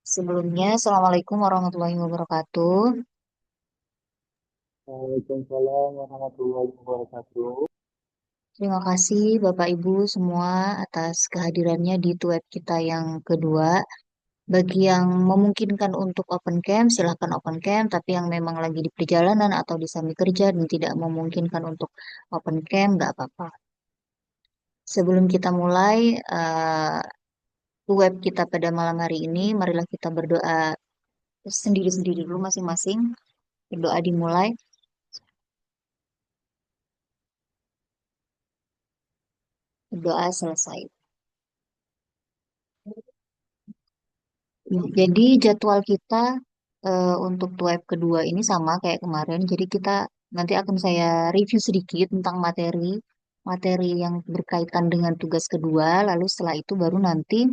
Sebelumnya, Assalamualaikum warahmatullahi wabarakatuh. Waalaikumsalam warahmatullahi wabarakatuh. Terima kasih Bapak Ibu semua atas kehadirannya di web kita yang kedua. Bagi yang memungkinkan untuk open cam, silahkan open cam. Tapi yang memang lagi di perjalanan atau di sambil kerja dan tidak memungkinkan untuk open cam, nggak apa-apa. Sebelum kita mulai web kita pada malam hari ini, marilah kita berdoa sendiri-sendiri dulu masing-masing. Berdoa dimulai, berdoa selesai. Jadi jadwal kita untuk web kedua ini sama kayak kemarin. Jadi kita nanti akan saya review sedikit tentang materi yang berkaitan dengan tugas kedua. Lalu setelah itu baru nanti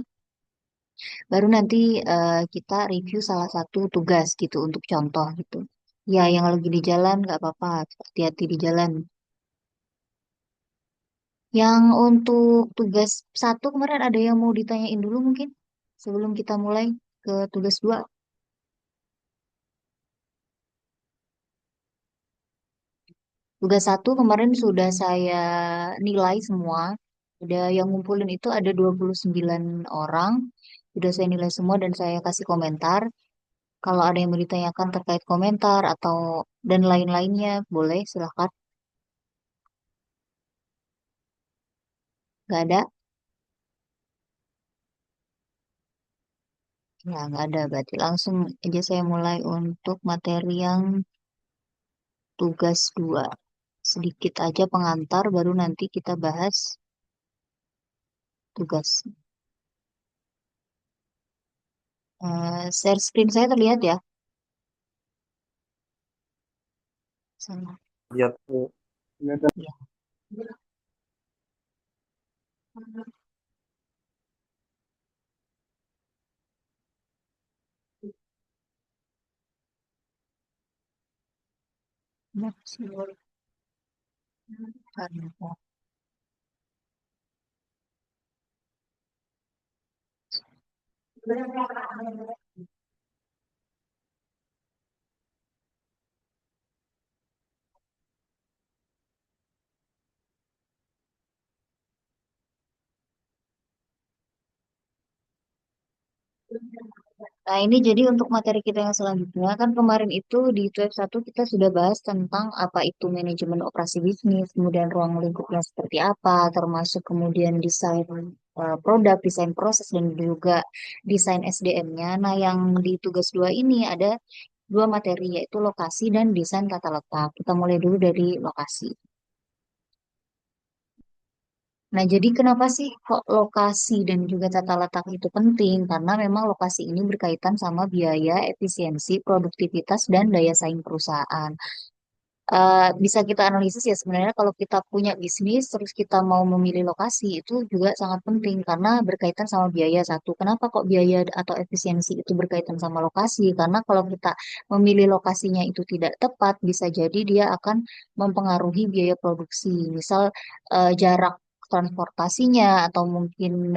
kita review salah satu tugas gitu untuk contoh gitu. Ya, yang lagi di jalan nggak apa-apa, hati-hati di jalan. Yang untuk tugas satu kemarin ada yang mau ditanyain dulu mungkin sebelum kita mulai ke tugas dua. Tugas satu kemarin sudah saya nilai semua. Udah yang ngumpulin itu ada 29 orang. Sudah saya nilai semua dan saya kasih komentar. Kalau ada yang mau ditanyakan terkait komentar atau dan lain-lainnya, boleh silahkan. Nggak ada? Ya, nggak ada. Berarti langsung aja saya mulai untuk materi yang tugas dua. Sedikit aja pengantar, baru nanti kita bahas tugas. Share screen saya terlihat ya? Sana. Ya, ya, Ya. Nah, ini jadi untuk materi kita yang selanjutnya, kan kemarin itu di web satu kita sudah bahas tentang apa itu manajemen operasi bisnis, kemudian ruang lingkupnya seperti apa, termasuk kemudian desain produk, desain proses, dan juga desain SDM-nya. Nah, yang di tugas dua ini ada dua materi, yaitu lokasi dan desain tata letak. Kita mulai dulu dari lokasi. Nah, jadi kenapa sih kok lokasi dan juga tata letak itu penting? Karena memang lokasi ini berkaitan sama biaya, efisiensi, produktivitas, dan daya saing perusahaan. Bisa kita analisis ya sebenarnya kalau kita punya bisnis, terus kita mau memilih lokasi, itu juga sangat penting karena berkaitan sama biaya satu. Kenapa kok biaya atau efisiensi itu berkaitan sama lokasi? Karena kalau kita memilih lokasinya itu tidak tepat, bisa jadi dia akan mempengaruhi biaya produksi. Misal jarak transportasinya atau mungkin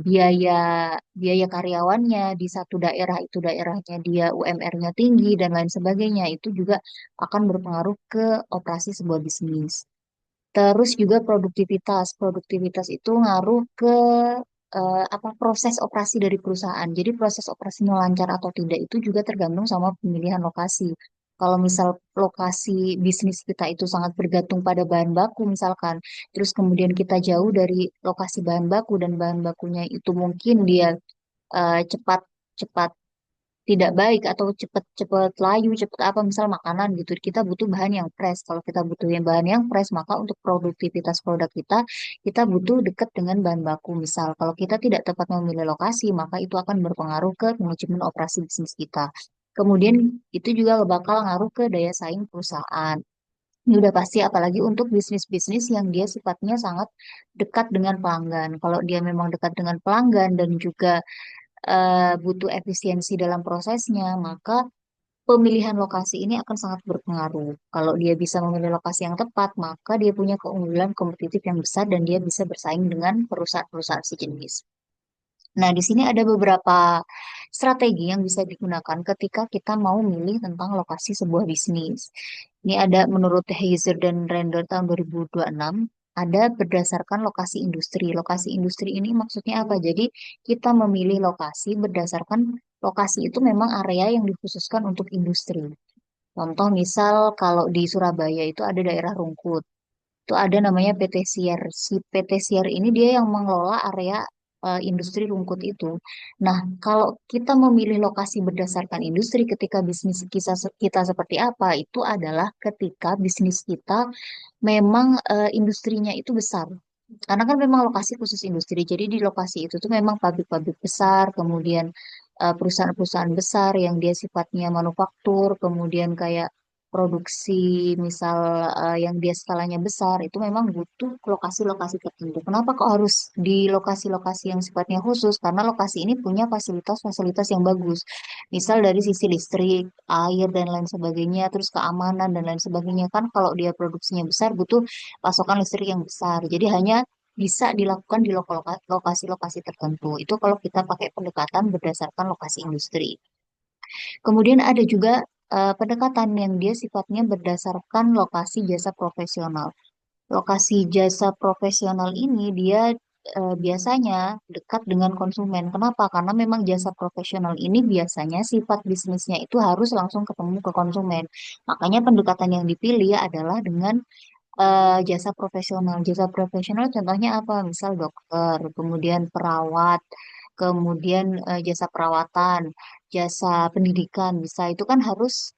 biaya biaya karyawannya di satu daerah itu daerahnya dia UMR-nya tinggi dan lain sebagainya itu juga akan berpengaruh ke operasi sebuah bisnis. Terus juga produktivitas. Produktivitas itu ngaruh ke apa proses operasi dari perusahaan. Jadi proses operasinya lancar atau tidak itu juga tergantung sama pemilihan lokasi. Kalau misal lokasi bisnis kita itu sangat bergantung pada bahan baku misalkan, terus kemudian kita jauh dari lokasi bahan baku dan bahan bakunya itu mungkin dia cepat cepat tidak baik atau cepet-cepet layu, cepet apa misal makanan gitu. Kita butuh bahan yang fresh. Kalau kita butuhin bahan yang fresh, maka untuk produktivitas produk kita, kita butuh dekat dengan bahan baku. Misal, kalau kita tidak tepat memilih lokasi, maka itu akan berpengaruh ke manajemen operasi bisnis kita. Kemudian itu juga bakal ngaruh ke daya saing perusahaan. Ini udah pasti, apalagi untuk bisnis-bisnis yang dia sifatnya sangat dekat dengan pelanggan. Kalau dia memang dekat dengan pelanggan dan juga butuh efisiensi dalam prosesnya, maka pemilihan lokasi ini akan sangat berpengaruh. Kalau dia bisa memilih lokasi yang tepat, maka dia punya keunggulan kompetitif yang besar dan dia bisa bersaing dengan perusahaan-perusahaan sejenis. Nah, di sini ada beberapa strategi yang bisa digunakan ketika kita mau milih tentang lokasi sebuah bisnis. Ini ada menurut Heiser dan Render tahun 2026, ada berdasarkan lokasi industri. Lokasi industri ini maksudnya apa? Jadi kita memilih lokasi berdasarkan lokasi itu memang area yang dikhususkan untuk industri. Contoh misal kalau di Surabaya itu ada daerah Rungkut. Itu ada namanya PT Sier. Si PT Sier ini dia yang mengelola area industri Rungkut itu. Nah, kalau kita memilih lokasi berdasarkan industri ketika bisnis kita seperti apa, itu adalah ketika bisnis kita memang industrinya itu besar. Karena kan memang lokasi khusus industri. Jadi di lokasi itu tuh memang pabrik-pabrik besar, kemudian perusahaan-perusahaan besar yang dia sifatnya manufaktur, kemudian kayak produksi misal yang dia skalanya besar, itu memang butuh lokasi-lokasi tertentu. Kenapa kok harus di lokasi-lokasi yang sifatnya khusus? Karena lokasi ini punya fasilitas-fasilitas yang bagus. Misal dari sisi listrik, air, dan lain sebagainya, terus keamanan dan lain sebagainya. Kan kalau dia produksinya besar, butuh pasokan listrik yang besar. Jadi hanya bisa dilakukan di lokasi-lokasi tertentu. Itu kalau kita pakai pendekatan berdasarkan lokasi industri. Kemudian ada juga pendekatan yang dia sifatnya berdasarkan lokasi jasa profesional. Lokasi jasa profesional ini dia biasanya dekat dengan konsumen. Kenapa? Karena memang jasa profesional ini biasanya sifat bisnisnya itu harus langsung ketemu ke konsumen. Makanya pendekatan yang dipilih adalah dengan jasa profesional. Jasa profesional contohnya apa? Misal dokter, kemudian perawat, kemudian jasa perawatan, jasa pendidikan bisa. Itu kan harus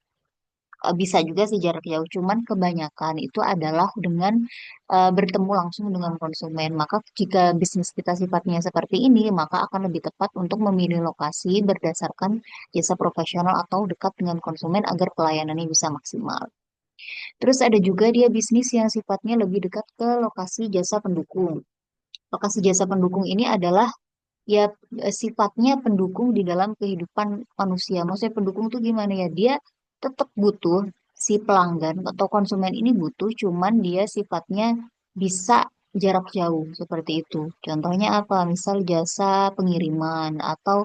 bisa juga sih jarak jauh. Cuman kebanyakan itu adalah dengan bertemu langsung dengan konsumen. Maka jika bisnis kita sifatnya seperti ini, maka akan lebih tepat untuk memilih lokasi berdasarkan jasa profesional atau dekat dengan konsumen agar pelayanannya bisa maksimal. Terus ada juga dia bisnis yang sifatnya lebih dekat ke lokasi jasa pendukung. Lokasi jasa pendukung ini adalah ya sifatnya pendukung di dalam kehidupan manusia. Maksudnya pendukung tuh gimana ya? Dia tetap butuh si pelanggan atau konsumen ini butuh, cuman dia sifatnya bisa jarak jauh seperti itu. Contohnya apa? Misal jasa pengiriman atau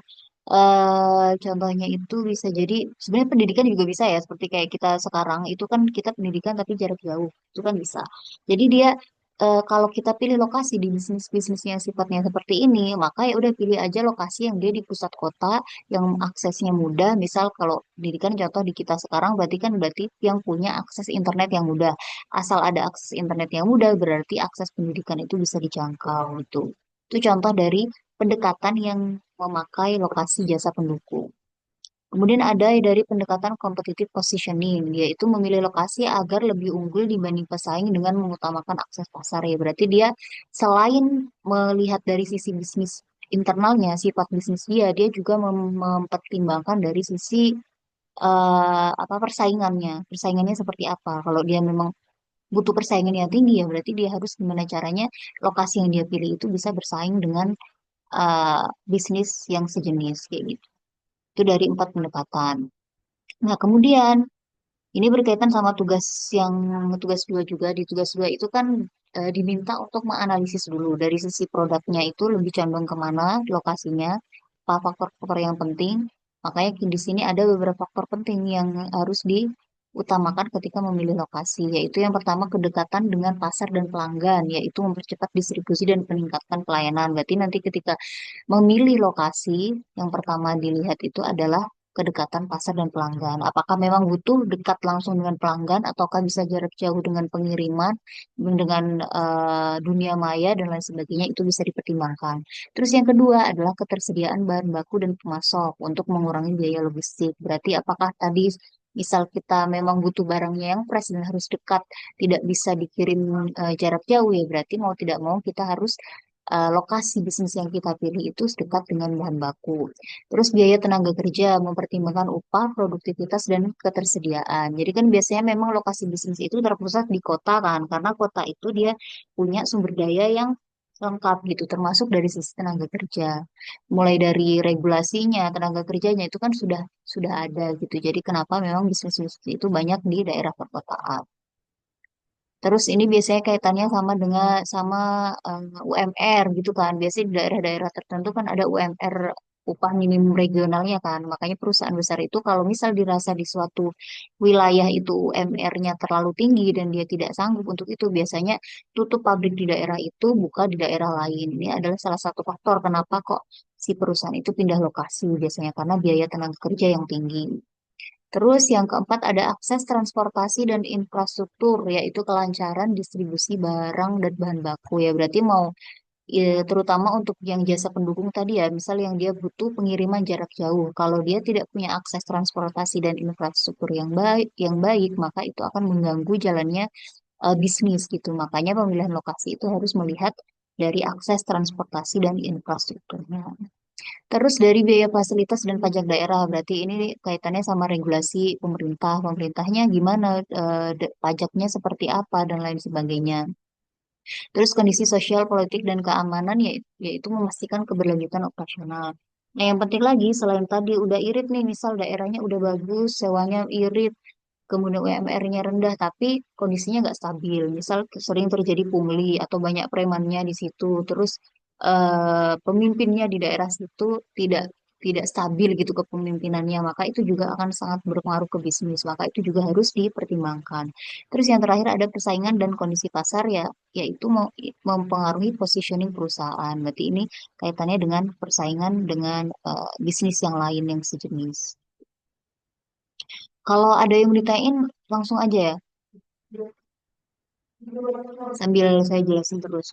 contohnya itu bisa jadi sebenarnya pendidikan juga bisa ya, seperti kayak kita sekarang itu kan kita pendidikan tapi jarak jauh itu kan bisa. Jadi dia kalau kita pilih lokasi di bisnis-bisnis yang sifatnya seperti ini, maka ya udah pilih aja lokasi yang dia di pusat kota, yang aksesnya mudah. Misal kalau pendidikan contoh di kita sekarang berarti yang punya akses internet yang mudah. Asal ada akses internet yang mudah, berarti akses pendidikan itu bisa dijangkau itu. Itu contoh dari pendekatan yang memakai lokasi jasa pendukung. Kemudian ada dari pendekatan competitive positioning, yaitu memilih lokasi agar lebih unggul dibanding pesaing dengan mengutamakan akses pasar. Ya, berarti dia selain melihat dari sisi bisnis internalnya, sifat bisnis dia juga mempertimbangkan dari sisi apa persaingannya. Persaingannya seperti apa? Kalau dia memang butuh persaingan yang tinggi ya, berarti dia harus gimana caranya lokasi yang dia pilih itu bisa bersaing dengan bisnis yang sejenis kayak gitu. Itu dari 4 pendekatan. Nah, kemudian ini berkaitan sama tugas 2 juga. Di tugas 2 itu kan diminta untuk menganalisis dulu dari sisi produknya itu lebih condong kemana lokasinya, apa faktor-faktor yang penting. Makanya di sini ada beberapa faktor penting yang harus diutamakan ketika memilih lokasi, yaitu yang pertama kedekatan dengan pasar dan pelanggan, yaitu mempercepat distribusi dan meningkatkan pelayanan. Berarti nanti ketika memilih lokasi, yang pertama dilihat itu adalah kedekatan pasar dan pelanggan. Apakah memang butuh dekat langsung dengan pelanggan, ataukah bisa jarak jauh dengan pengiriman, dengan dunia maya dan lain sebagainya, itu bisa dipertimbangkan. Terus yang kedua adalah ketersediaan bahan baku dan pemasok untuk mengurangi biaya logistik. Berarti apakah tadi misal kita memang butuh barangnya yang fresh dan harus dekat, tidak bisa dikirim jarak jauh ya, berarti mau tidak mau kita harus lokasi bisnis yang kita pilih itu dekat dengan bahan baku. Terus biaya tenaga kerja, mempertimbangkan upah, produktivitas, dan ketersediaan. Jadi kan biasanya memang lokasi bisnis itu terpusat di kota kan, karena kota itu dia punya sumber daya yang lengkap gitu, termasuk dari sisi tenaga kerja. Mulai dari regulasinya, tenaga kerjanya itu kan sudah ada gitu. Jadi kenapa memang bisnis-bisnis itu banyak di daerah perkotaan. Terus ini biasanya kaitannya sama UMR gitu kan. Biasanya di daerah-daerah tertentu kan ada UMR upah minimum regionalnya kan. Makanya perusahaan besar itu kalau misal dirasa di suatu wilayah itu UMR-nya terlalu tinggi dan dia tidak sanggup untuk itu, biasanya tutup pabrik di daerah itu, buka di daerah lain. Ini adalah salah satu faktor kenapa kok si perusahaan itu pindah lokasi biasanya karena biaya tenaga kerja yang tinggi. Terus yang keempat ada akses transportasi dan infrastruktur, yaitu kelancaran distribusi barang dan bahan baku ya. Berarti mau terutama untuk yang jasa pendukung tadi ya, misal yang dia butuh pengiriman jarak jauh. Kalau dia tidak punya akses transportasi dan infrastruktur yang baik, maka itu akan mengganggu jalannya bisnis gitu. Makanya pemilihan lokasi itu harus melihat dari akses transportasi dan infrastrukturnya. Terus dari biaya fasilitas dan pajak daerah, berarti ini kaitannya sama regulasi pemerintah. Pemerintahnya gimana, pajaknya seperti apa, dan lain sebagainya. Terus kondisi sosial, politik, dan keamanan yaitu memastikan keberlanjutan operasional. Nah, yang penting lagi, selain tadi udah irit nih, misal daerahnya udah bagus, sewanya irit, kemudian UMR-nya rendah, tapi kondisinya nggak stabil. Misal sering terjadi pungli atau banyak premannya di situ, terus pemimpinnya di daerah situ tidak tidak stabil gitu kepemimpinannya, maka itu juga akan sangat berpengaruh ke bisnis. Maka itu juga harus dipertimbangkan. Terus yang terakhir ada persaingan dan kondisi pasar ya, yaitu mempengaruhi positioning perusahaan. Berarti ini kaitannya dengan persaingan dengan bisnis yang lain yang sejenis. Kalau ada yang ditanyain, langsung aja ya, sambil saya jelasin terus.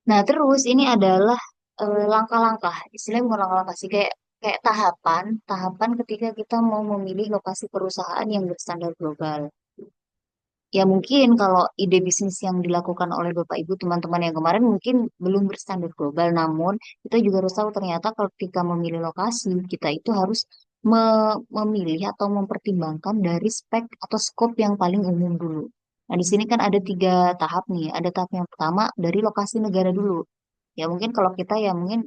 Nah, terus ini adalah langkah-langkah, istilahnya bukan langkah-langkah sih, kayak kayak tahapan, tahapan ketika kita mau memilih lokasi perusahaan yang berstandar global. Ya mungkin kalau ide bisnis yang dilakukan oleh Bapak Ibu teman-teman yang kemarin mungkin belum berstandar global, namun kita juga harus tahu ternyata kalau ketika memilih lokasi, kita itu harus memilih atau mempertimbangkan dari spek atau skop yang paling umum dulu. Nah, di sini kan ada tiga tahap nih. Ada tahap yang pertama dari lokasi negara dulu. Ya mungkin kalau kita ya mungkin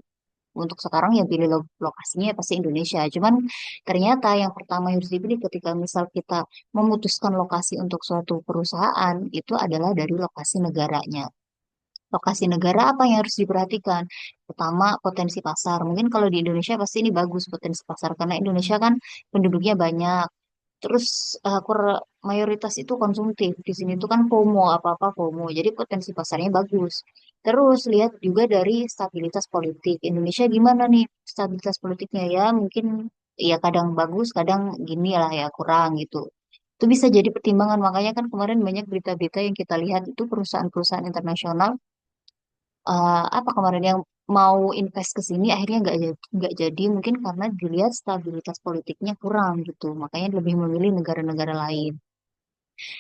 untuk sekarang ya pilih lokasinya ya pasti Indonesia. Cuman ternyata yang pertama yang harus dipilih ketika misal kita memutuskan lokasi untuk suatu perusahaan itu adalah dari lokasi negaranya. Lokasi negara apa yang harus diperhatikan? Pertama, potensi pasar. Mungkin kalau di Indonesia pasti ini bagus potensi pasar karena Indonesia kan penduduknya banyak. Terus mayoritas itu konsumtif. Di sini tuh kan FOMO, apa-apa FOMO. Jadi potensi pasarnya bagus. Terus lihat juga dari stabilitas politik. Indonesia gimana nih stabilitas politiknya ya? Mungkin ya kadang bagus, kadang gini lah ya kurang gitu. Itu bisa jadi pertimbangan. Makanya kan kemarin banyak berita-berita yang kita lihat itu perusahaan-perusahaan internasional apa kemarin yang mau invest ke sini akhirnya nggak jadi mungkin karena dilihat stabilitas politiknya kurang gitu makanya lebih memilih negara-negara lain.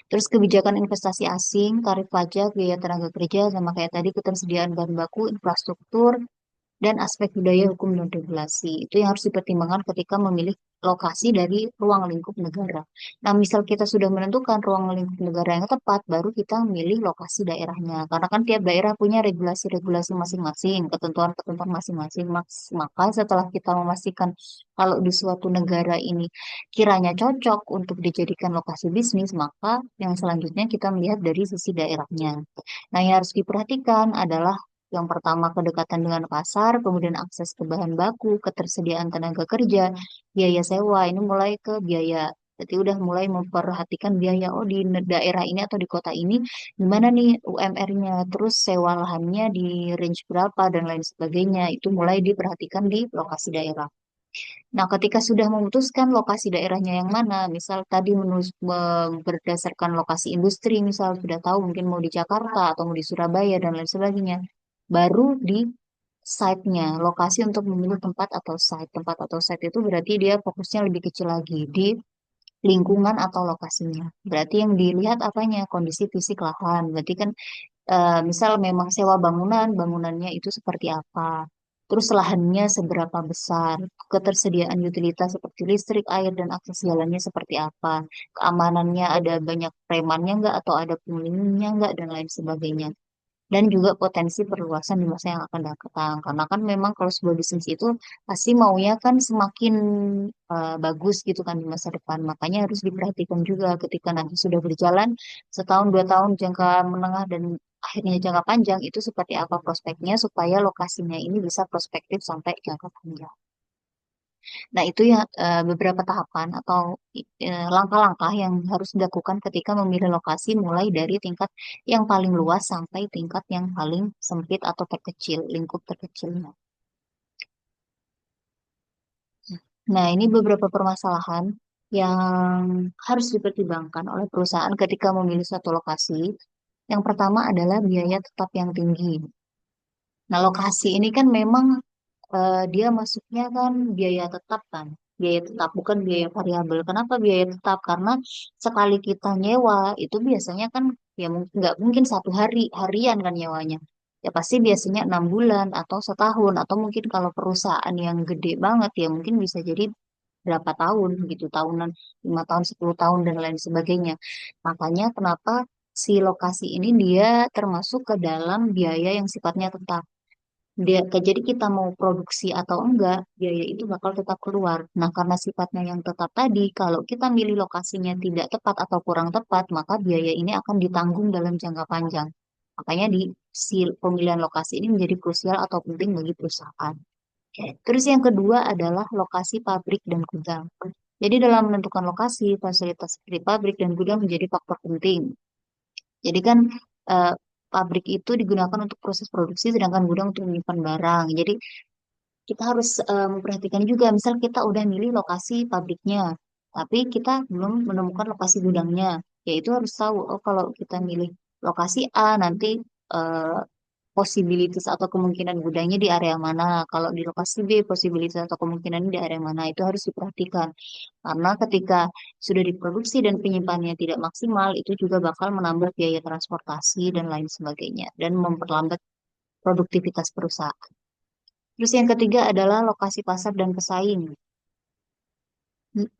Terus kebijakan investasi asing, tarif pajak, biaya tenaga kerja, sama kayak tadi ketersediaan bahan baku, infrastruktur, dan aspek budaya hukum dan regulasi. Itu yang harus dipertimbangkan ketika memilih lokasi dari ruang lingkup negara. Nah, misal kita sudah menentukan ruang lingkup negara yang tepat, baru kita memilih lokasi daerahnya. Karena kan tiap daerah punya regulasi-regulasi masing-masing, ketentuan-ketentuan masing-masing. Maka setelah kita memastikan kalau di suatu negara ini kiranya cocok untuk dijadikan lokasi bisnis, maka yang selanjutnya kita melihat dari sisi daerahnya. Nah, yang harus diperhatikan adalah yang pertama kedekatan dengan pasar, kemudian akses ke bahan baku, ketersediaan tenaga kerja, biaya sewa. Ini mulai ke biaya. Jadi udah mulai memperhatikan biaya. Oh di daerah ini atau di kota ini gimana nih UMR-nya, terus sewa lahannya di range berapa dan lain sebagainya. Itu mulai diperhatikan di lokasi daerah. Nah, ketika sudah memutuskan lokasi daerahnya yang mana, misal tadi berdasarkan lokasi industri, misal sudah tahu mungkin mau di Jakarta atau mau di Surabaya dan lain sebagainya, baru di site-nya, lokasi untuk memilih tempat atau site. Tempat atau site itu berarti dia fokusnya lebih kecil lagi di lingkungan atau lokasinya. Berarti yang dilihat apanya? Kondisi fisik lahan. Berarti kan misal memang sewa bangunan, bangunannya itu seperti apa, terus lahannya seberapa besar, ketersediaan utilitas seperti listrik, air, dan akses jalannya seperti apa, keamanannya ada banyak premannya nggak atau ada penghuninya nggak, dan lain sebagainya. Dan juga potensi perluasan di masa yang akan datang. Karena kan memang kalau sebuah bisnis itu pasti maunya kan semakin bagus gitu kan di masa depan. Makanya harus diperhatikan juga ketika nanti sudah berjalan setahun, 2 tahun, jangka menengah dan akhirnya jangka panjang itu seperti apa prospeknya supaya lokasinya ini bisa prospektif sampai jangka panjang. Nah, itu ya beberapa tahapan atau langkah-langkah yang harus dilakukan ketika memilih lokasi mulai dari tingkat yang paling luas sampai tingkat yang paling sempit atau terkecil, lingkup terkecilnya. Nah, ini beberapa permasalahan yang harus dipertimbangkan oleh perusahaan ketika memilih suatu lokasi. Yang pertama adalah biaya tetap yang tinggi. Nah, lokasi ini kan memang dia masuknya kan biaya tetap kan, biaya tetap bukan biaya variabel. Kenapa biaya tetap? Karena sekali kita nyewa itu biasanya kan ya nggak mungkin satu hari harian kan nyewanya. Ya pasti biasanya 6 bulan atau setahun atau mungkin kalau perusahaan yang gede banget ya mungkin bisa jadi berapa tahun gitu, tahunan, 5 tahun, 10 tahun dan lain sebagainya. Makanya kenapa si lokasi ini dia termasuk ke dalam biaya yang sifatnya tetap. Jadi kita mau produksi atau enggak, biaya itu bakal tetap keluar. Nah, karena sifatnya yang tetap tadi, kalau kita milih lokasinya tidak tepat atau kurang tepat, maka biaya ini akan ditanggung dalam jangka panjang. Makanya si pemilihan lokasi ini menjadi krusial atau penting bagi perusahaan. Oke. Terus yang kedua adalah lokasi pabrik dan gudang. Jadi dalam menentukan lokasi, fasilitas seperti pabrik dan gudang menjadi faktor penting. Jadi kan eh, pabrik itu digunakan untuk proses produksi, sedangkan gudang untuk menyimpan barang. Jadi kita harus memperhatikan juga, misal kita udah milih lokasi pabriknya, tapi kita belum menemukan lokasi gudangnya, yaitu harus tahu, oh kalau kita milih lokasi A, nanti eh, possibilities atau kemungkinan gudangnya di area mana, kalau di lokasi B, possibilities atau kemungkinannya di area mana, itu harus diperhatikan. Karena ketika sudah diproduksi dan penyimpanannya tidak maksimal, itu juga bakal menambah biaya transportasi dan lain sebagainya, dan memperlambat produktivitas perusahaan. Terus yang ketiga adalah lokasi pasar dan pesaing.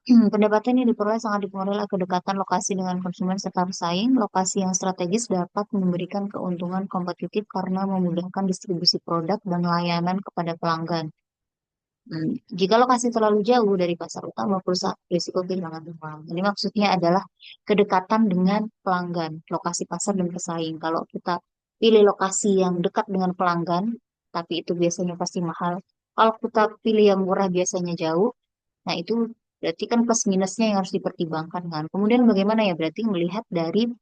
Pendapatan yang diperoleh sangat dipengaruhi oleh kedekatan lokasi dengan konsumen serta pesaing. Lokasi yang strategis dapat memberikan keuntungan kompetitif karena memudahkan distribusi produk dan layanan kepada pelanggan. Jika lokasi terlalu jauh dari pasar utama, perusahaan risiko kehilangan uang. Ini maksudnya adalah kedekatan dengan pelanggan, lokasi pasar dan pesaing. Kalau kita pilih lokasi yang dekat dengan pelanggan, tapi itu biasanya pasti mahal. Kalau kita pilih yang murah biasanya jauh, nah itu berarti kan plus minusnya yang harus dipertimbangkan kan. Kemudian bagaimana ya berarti melihat dari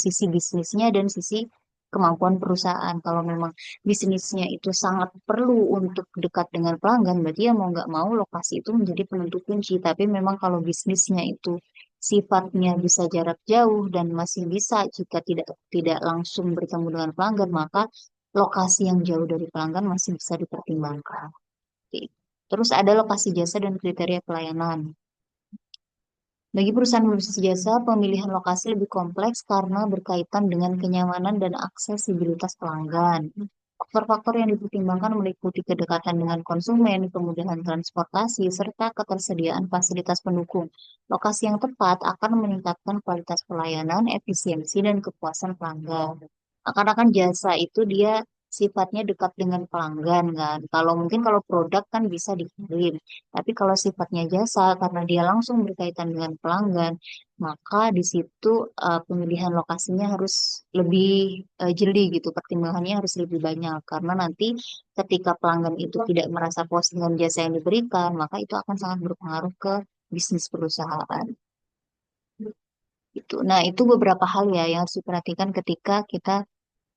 sisi bisnisnya dan sisi kemampuan perusahaan. Kalau memang bisnisnya itu sangat perlu untuk dekat dengan pelanggan, berarti ya mau nggak mau lokasi itu menjadi penentu kunci. Tapi memang kalau bisnisnya itu sifatnya bisa jarak jauh dan masih bisa jika tidak tidak langsung bertemu dengan pelanggan, maka lokasi yang jauh dari pelanggan masih bisa dipertimbangkan. Oke. Terus ada lokasi jasa dan kriteria pelayanan. Bagi perusahaan berbasis jasa, pemilihan lokasi lebih kompleks karena berkaitan dengan kenyamanan dan aksesibilitas pelanggan. Faktor-faktor yang dipertimbangkan meliputi kedekatan dengan konsumen, kemudahan transportasi, serta ketersediaan fasilitas pendukung. Lokasi yang tepat akan meningkatkan kualitas pelayanan, efisiensi, dan kepuasan pelanggan. Karena kan jasa itu dia sifatnya dekat dengan pelanggan kan. Kalau mungkin kalau produk kan bisa dikirim. Tapi kalau sifatnya jasa, karena dia langsung berkaitan dengan pelanggan, maka di situ pemilihan lokasinya harus lebih jeli gitu. Pertimbangannya harus lebih banyak. Karena nanti ketika pelanggan itu tidak merasa puas dengan jasa yang diberikan, maka itu akan sangat berpengaruh ke bisnis perusahaan. Gitu. Nah, itu beberapa hal ya yang harus diperhatikan ketika kita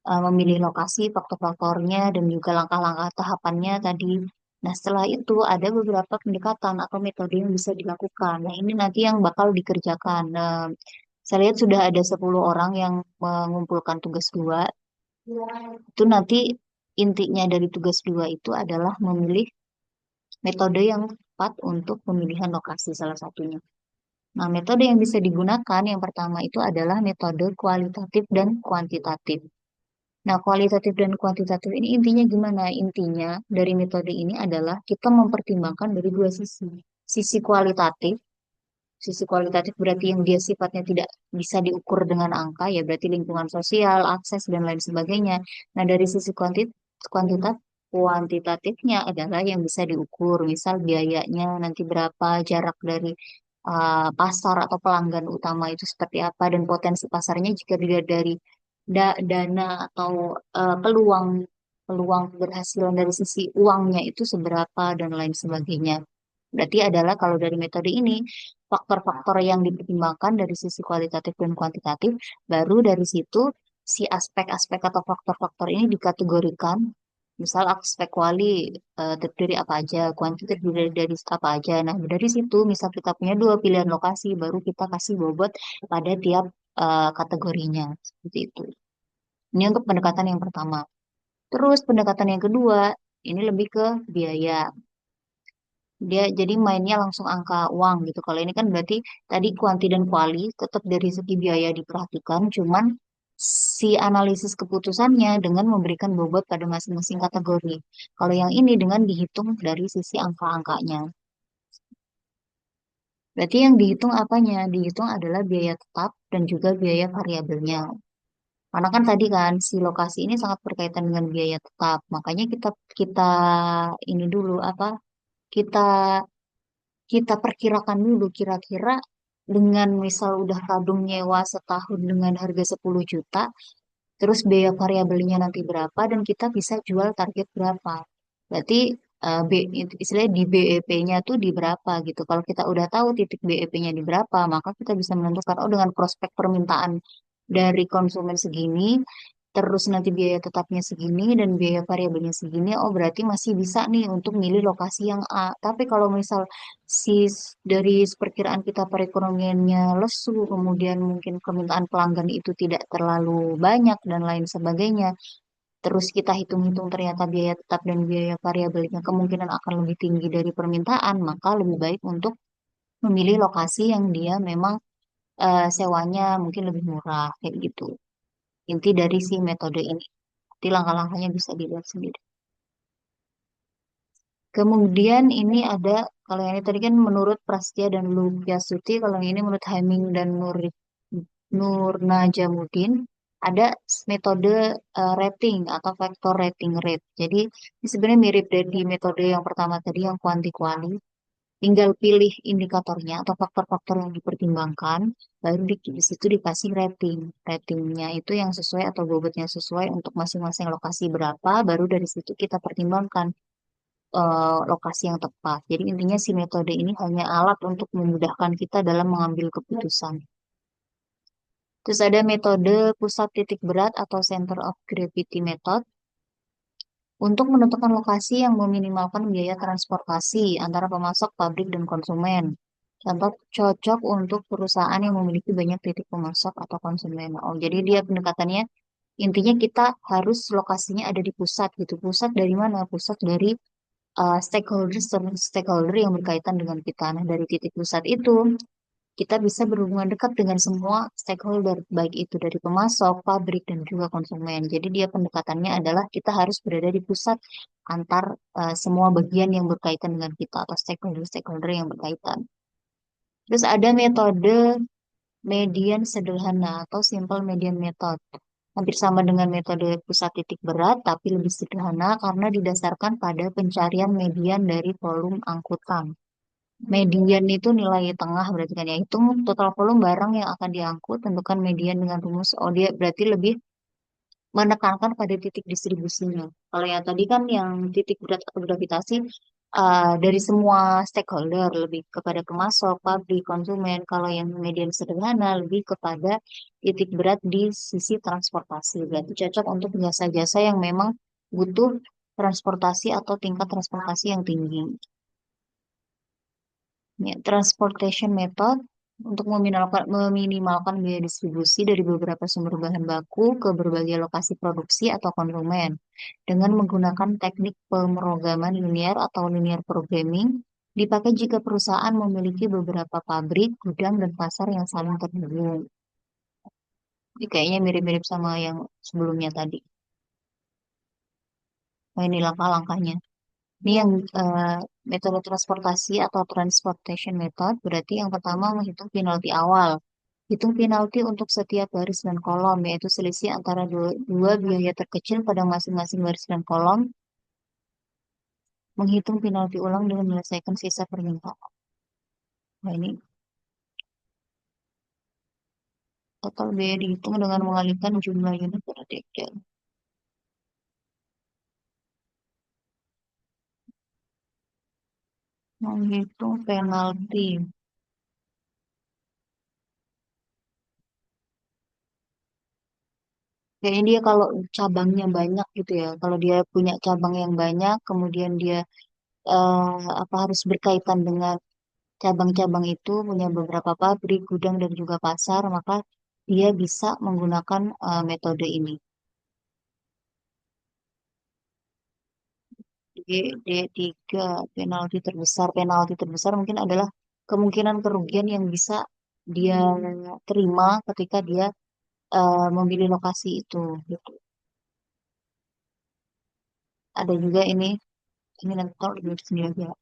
memilih lokasi, faktor-faktornya, dan juga langkah-langkah tahapannya tadi. Nah, setelah itu ada beberapa pendekatan atau metode yang bisa dilakukan. Nah, ini nanti yang bakal dikerjakan. Saya lihat sudah ada 10 orang yang mengumpulkan tugas dua. Itu nanti intinya dari tugas dua itu adalah memilih metode yang tepat untuk pemilihan lokasi salah satunya. Nah, metode yang bisa digunakan yang pertama itu adalah metode kualitatif dan kuantitatif. Nah, kualitatif dan kuantitatif ini intinya gimana? Intinya dari metode ini adalah kita mempertimbangkan dari dua sisi. Sisi kualitatif, sisi kualitatif berarti yang dia sifatnya tidak bisa diukur dengan angka, ya berarti lingkungan sosial, akses, dan lain sebagainya. Nah, dari sisi kuantitatifnya adalah yang bisa diukur, misal biayanya nanti berapa, jarak dari pasar atau pelanggan utama itu seperti apa, dan potensi pasarnya jika dilihat dari dana atau peluang peluang keberhasilan dari sisi uangnya itu seberapa dan lain sebagainya. Berarti adalah kalau dari metode ini faktor-faktor yang dipertimbangkan dari sisi kualitatif dan kuantitatif, baru dari situ si aspek-aspek atau faktor-faktor ini dikategorikan. Misal aspek terdiri apa aja, kuantitatif terdiri dari apa aja. Nah, dari situ misal kita punya dua pilihan lokasi, baru kita kasih bobot pada tiap kategorinya. Seperti itu. Ini untuk pendekatan yang pertama. Terus pendekatan yang kedua, ini lebih ke biaya. Dia jadi mainnya langsung angka uang gitu. Kalau ini kan berarti tadi kuanti dan kuali tetap dari segi biaya diperhatikan, cuman si analisis keputusannya dengan memberikan bobot pada masing-masing kategori. Kalau yang ini dengan dihitung dari sisi angka-angkanya. Berarti yang dihitung apanya? Dihitung adalah biaya tetap dan juga biaya variabelnya. Karena kan tadi kan si lokasi ini sangat berkaitan dengan biaya tetap. Makanya kita kita ini dulu apa? Kita kita perkirakan dulu kira-kira dengan misal udah kadung nyewa setahun dengan harga 10 juta, terus biaya variabelnya nanti berapa dan kita bisa jual target berapa. Berarti istilahnya di BEP-nya tuh di berapa gitu. Kalau kita udah tahu titik BEP-nya di berapa, maka kita bisa menentukan oh dengan prospek permintaan dari konsumen segini, terus nanti biaya tetapnya segini dan biaya variabelnya segini, oh berarti masih bisa nih untuk milih lokasi yang A. Tapi kalau misal dari perkiraan kita perekonomiannya lesu, kemudian mungkin permintaan pelanggan itu tidak terlalu banyak dan lain sebagainya, terus kita hitung-hitung ternyata biaya tetap dan biaya variabelnya kemungkinan akan lebih tinggi dari permintaan, maka lebih baik untuk memilih lokasi yang dia memang sewanya mungkin lebih murah kayak gitu. Inti dari si metode ini. Nanti langkah-langkahnya bisa dilihat sendiri. Kemudian ini ada, kalau yang ini tadi kan menurut Prasetya dan Lupiasuti, kalau yang ini menurut Haiming dan Nur Najamuddin, ada metode rating atau faktor rating rate. Jadi ini sebenarnya mirip dari metode yang pertama tadi yang kuanti-kuali. Tinggal pilih indikatornya atau faktor-faktor yang dipertimbangkan, baru di situ dikasih rating. Ratingnya itu yang sesuai atau bobotnya sesuai untuk masing-masing lokasi berapa, baru dari situ kita pertimbangkan lokasi yang tepat. Jadi intinya si metode ini hanya alat untuk memudahkan kita dalam mengambil keputusan. Terus ada metode pusat titik berat atau center of gravity method untuk menentukan lokasi yang meminimalkan biaya transportasi antara pemasok, pabrik, dan konsumen. Contoh cocok untuk perusahaan yang memiliki banyak titik pemasok atau konsumen. Oh, jadi dia pendekatannya intinya kita harus lokasinya ada di pusat gitu. Pusat dari mana? Pusat dari stakeholder stakeholder yang berkaitan dengan kita. Nah, dari titik pusat itu kita bisa berhubungan dekat dengan semua stakeholder, baik itu dari pemasok, pabrik, dan juga konsumen. Jadi dia pendekatannya adalah kita harus berada di pusat antar semua bagian yang berkaitan dengan kita atau stakeholder-stakeholder yang berkaitan. Terus ada metode median sederhana atau simple median method. Hampir sama dengan metode pusat titik berat, tapi lebih sederhana karena didasarkan pada pencarian median dari volume angkutan. Median itu nilai tengah berarti kan ya. Hitung total volume barang yang akan diangkut, tentukan median dengan rumus. Oh dia berarti lebih menekankan pada titik distribusinya. Kalau yang tadi kan yang titik berat atau gravitasi dari semua stakeholder lebih kepada pemasok, pabrik, konsumen. Kalau yang median sederhana lebih kepada titik berat di sisi transportasi. Berarti cocok untuk jasa-jasa yang memang butuh transportasi atau tingkat transportasi yang tinggi. Ya, transportation method untuk meminimalkan biaya distribusi dari beberapa sumber bahan baku ke berbagai lokasi produksi atau konsumen dengan menggunakan teknik pemrograman linear atau linear programming dipakai jika perusahaan memiliki beberapa pabrik, gudang, dan pasar yang saling terhubung. Jadi kayaknya mirip-mirip sama yang sebelumnya tadi. Nah, ini langkah-langkahnya. Ini yang metode transportasi atau transportation method berarti yang pertama menghitung penalti awal. Hitung penalti untuk setiap baris dan kolom, yaitu selisih antara dua biaya terkecil pada masing-masing baris dan kolom. Menghitung penalti ulang dengan menyelesaikan sisa permintaan. Nah, ini Total biaya dihitung dengan mengalihkan jumlah unit per dekil. Menghitung penalti. Kayaknya dia kalau cabangnya banyak gitu ya. Kalau dia punya cabang yang banyak, kemudian dia apa harus berkaitan dengan cabang-cabang itu, punya beberapa pabrik, gudang dan juga pasar, maka dia bisa menggunakan metode ini. D3 penalti terbesar. Penalti terbesar mungkin adalah kemungkinan kerugian yang bisa dia terima ketika dia memilih lokasi itu gitu. Ada juga ini nanti kalau di sendiri aja.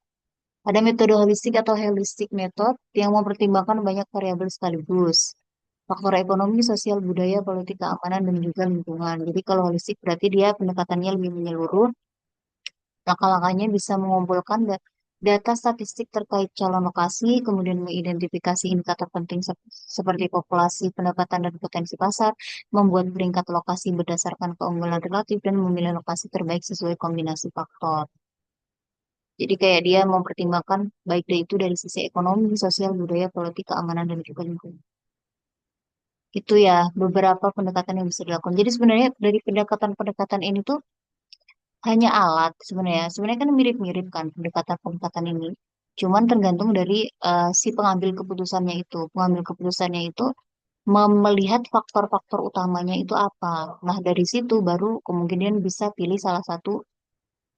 Ada metode holistik atau holistic method yang mempertimbangkan banyak variabel sekaligus. Faktor ekonomi, sosial, budaya, politik, keamanan, dan juga lingkungan. Jadi kalau holistik berarti dia pendekatannya lebih menyeluruh. Langkah-langkahnya bisa mengumpulkan data statistik terkait calon lokasi, kemudian mengidentifikasi indikator penting seperti populasi, pendapatan, dan potensi pasar, membuat peringkat lokasi berdasarkan keunggulan relatif, dan memilih lokasi terbaik sesuai kombinasi faktor. Jadi kayak dia mempertimbangkan baik dari itu dari sisi ekonomi, sosial, budaya, politik, keamanan, dan juga lingkungan. Itu ya beberapa pendekatan yang bisa dilakukan. Jadi sebenarnya dari pendekatan-pendekatan ini tuh hanya alat sebenarnya. Sebenarnya kan mirip-mirip kan pendekatan-pendekatan ini. Cuman tergantung dari si pengambil keputusannya itu. Pengambil keputusannya itu melihat faktor-faktor utamanya itu apa. Nah, dari situ baru kemungkinan bisa pilih salah satu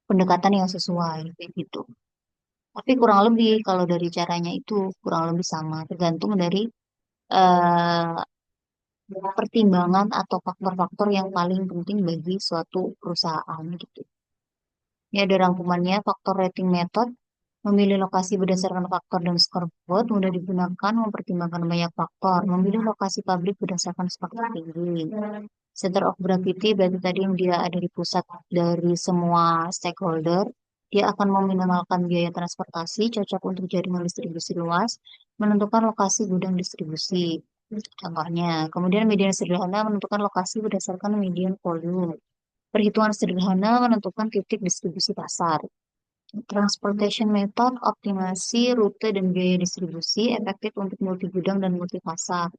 pendekatan yang sesuai kayak gitu. Tapi kurang lebih kalau dari caranya itu kurang lebih sama, tergantung dari eh, pertimbangan atau faktor-faktor yang paling penting bagi suatu perusahaan gitu. Ini ada rangkumannya, faktor rating method, memilih lokasi berdasarkan faktor dan scoreboard, mudah digunakan, mempertimbangkan banyak faktor, memilih lokasi pabrik berdasarkan faktor tinggi. Center of gravity berarti tadi yang dia ada di pusat dari semua stakeholder. Dia akan meminimalkan biaya transportasi, cocok untuk jaringan distribusi luas, menentukan lokasi gudang distribusi. Contohnya, kemudian median sederhana menentukan lokasi berdasarkan median volume. Perhitungan sederhana menentukan titik distribusi pasar. Transportation method, optimasi rute dan biaya distribusi, efektif untuk multi gudang dan multi pasar.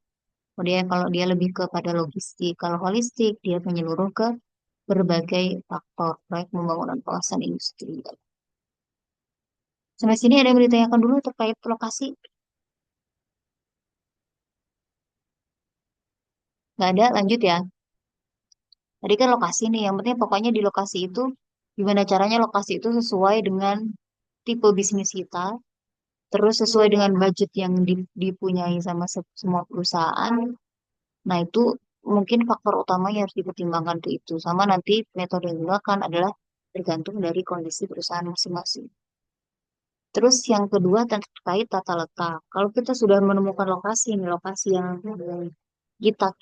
Kemudian kalau dia lebih kepada logistik, kalau holistik dia menyeluruh ke berbagai faktor proyek pembangunan kawasan industri. Sampai sini ada yang mau ditanyakan dulu terkait lokasi? Nggak ada, lanjut ya. Tadi kan lokasi nih, yang penting pokoknya di lokasi itu gimana caranya lokasi itu sesuai dengan tipe bisnis kita, terus sesuai dengan budget yang dipunyai sama semua perusahaan. Nah, itu mungkin faktor utama yang harus dipertimbangkan tuh itu. Sama nanti metode yang digunakan adalah tergantung dari kondisi perusahaan masing-masing. Terus yang kedua terkait tata letak. Kalau kita sudah menemukan lokasi, ini lokasi yang kita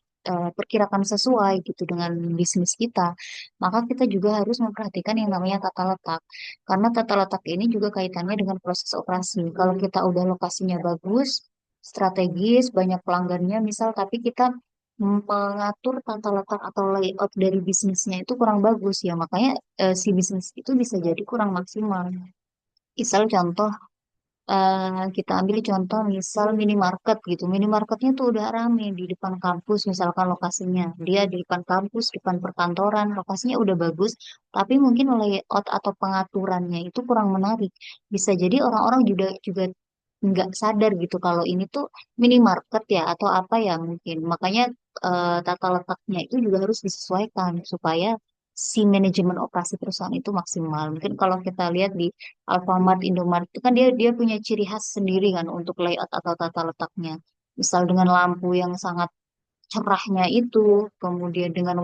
perkirakan sesuai gitu dengan bisnis kita, maka kita juga harus memperhatikan yang namanya tata letak. Karena tata letak ini juga kaitannya dengan proses operasi. Kalau kita udah lokasinya bagus, strategis, banyak pelanggannya misal, tapi kita mengatur tata letak atau layout dari bisnisnya itu kurang bagus ya, makanya si bisnis itu bisa jadi kurang maksimal. Misal contoh kita ambil contoh misal minimarket gitu. Minimarketnya tuh udah rame di depan kampus misalkan lokasinya. Dia di depan kampus, depan perkantoran, lokasinya udah bagus, tapi mungkin layout atau pengaturannya itu kurang menarik. Bisa jadi orang-orang juga juga nggak sadar gitu kalau ini tuh minimarket ya atau apa ya mungkin. Makanya tata letaknya itu juga harus disesuaikan supaya si manajemen operasi perusahaan itu maksimal. Mungkin kalau kita lihat di Alfamart, Indomaret itu kan dia dia punya ciri khas sendiri kan untuk layout atau tata letaknya. Misal dengan lampu yang sangat cerahnya itu, kemudian dengan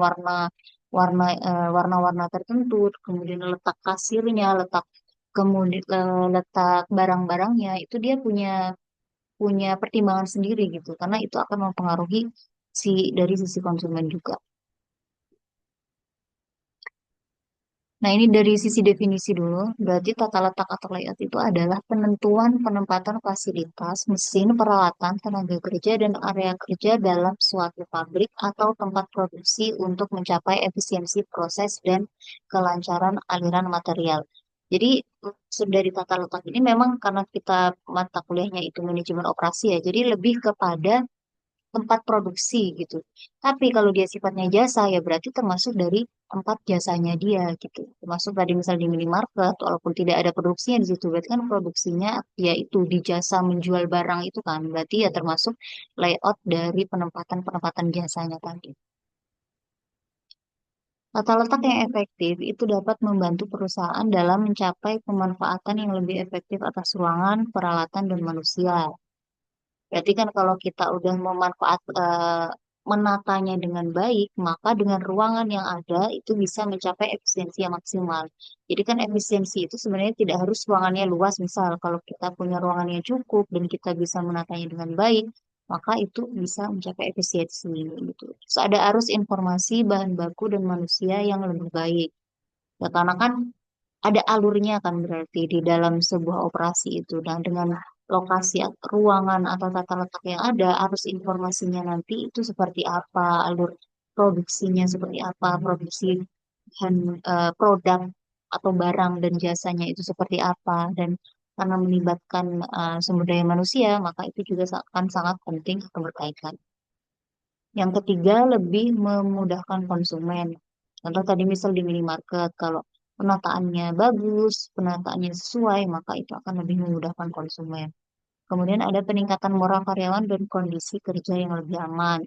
warna-warna tertentu, kemudian letak kasirnya, kemudian letak barang-barangnya itu dia punya punya pertimbangan sendiri gitu karena itu akan mempengaruhi si dari sisi konsumen juga. Nah, ini dari sisi definisi dulu. Berarti tata letak atau layout itu adalah penentuan penempatan fasilitas, mesin, peralatan, tenaga kerja, dan area kerja dalam suatu pabrik atau tempat produksi untuk mencapai efisiensi proses dan kelancaran aliran material. Jadi, maksud dari tata letak ini memang karena kita mata kuliahnya itu manajemen operasi ya, jadi lebih kepada tempat produksi gitu. Tapi kalau dia sifatnya jasa ya berarti termasuk dari tempat jasanya dia gitu. Termasuk tadi misal di minimarket, walaupun tidak ada produksinya di situ, berarti kan produksinya yaitu di jasa menjual barang itu kan, berarti ya termasuk layout dari penempatan-penempatan jasanya tadi. Tata letak yang efektif itu dapat membantu perusahaan dalam mencapai pemanfaatan yang lebih efektif atas ruangan, peralatan, dan manusia. Berarti kan kalau kita udah menatanya dengan baik, maka dengan ruangan yang ada itu bisa mencapai efisiensi yang maksimal. Jadi kan efisiensi itu sebenarnya tidak harus ruangannya luas. Misal kalau kita punya ruangan yang cukup dan kita bisa menatanya dengan baik, maka itu bisa mencapai efisiensi gitu. Terus ada arus informasi, bahan baku, dan manusia yang lebih baik. Ya, karena kan ada alurnya kan berarti di dalam sebuah operasi itu. Dan dengan lokasi ruangan atau tata letak yang ada, arus informasinya nanti itu seperti apa, alur produksinya seperti apa, produksi bahan produk atau barang dan jasanya itu seperti apa. Dan karena melibatkan sumber daya manusia, maka itu juga akan sangat penting atau berkaitan. Yang ketiga, lebih memudahkan konsumen. Contoh tadi misal di minimarket, kalau penataannya bagus, penataannya sesuai, maka itu akan lebih memudahkan konsumen. Kemudian ada peningkatan moral karyawan dan kondisi kerja yang lebih aman.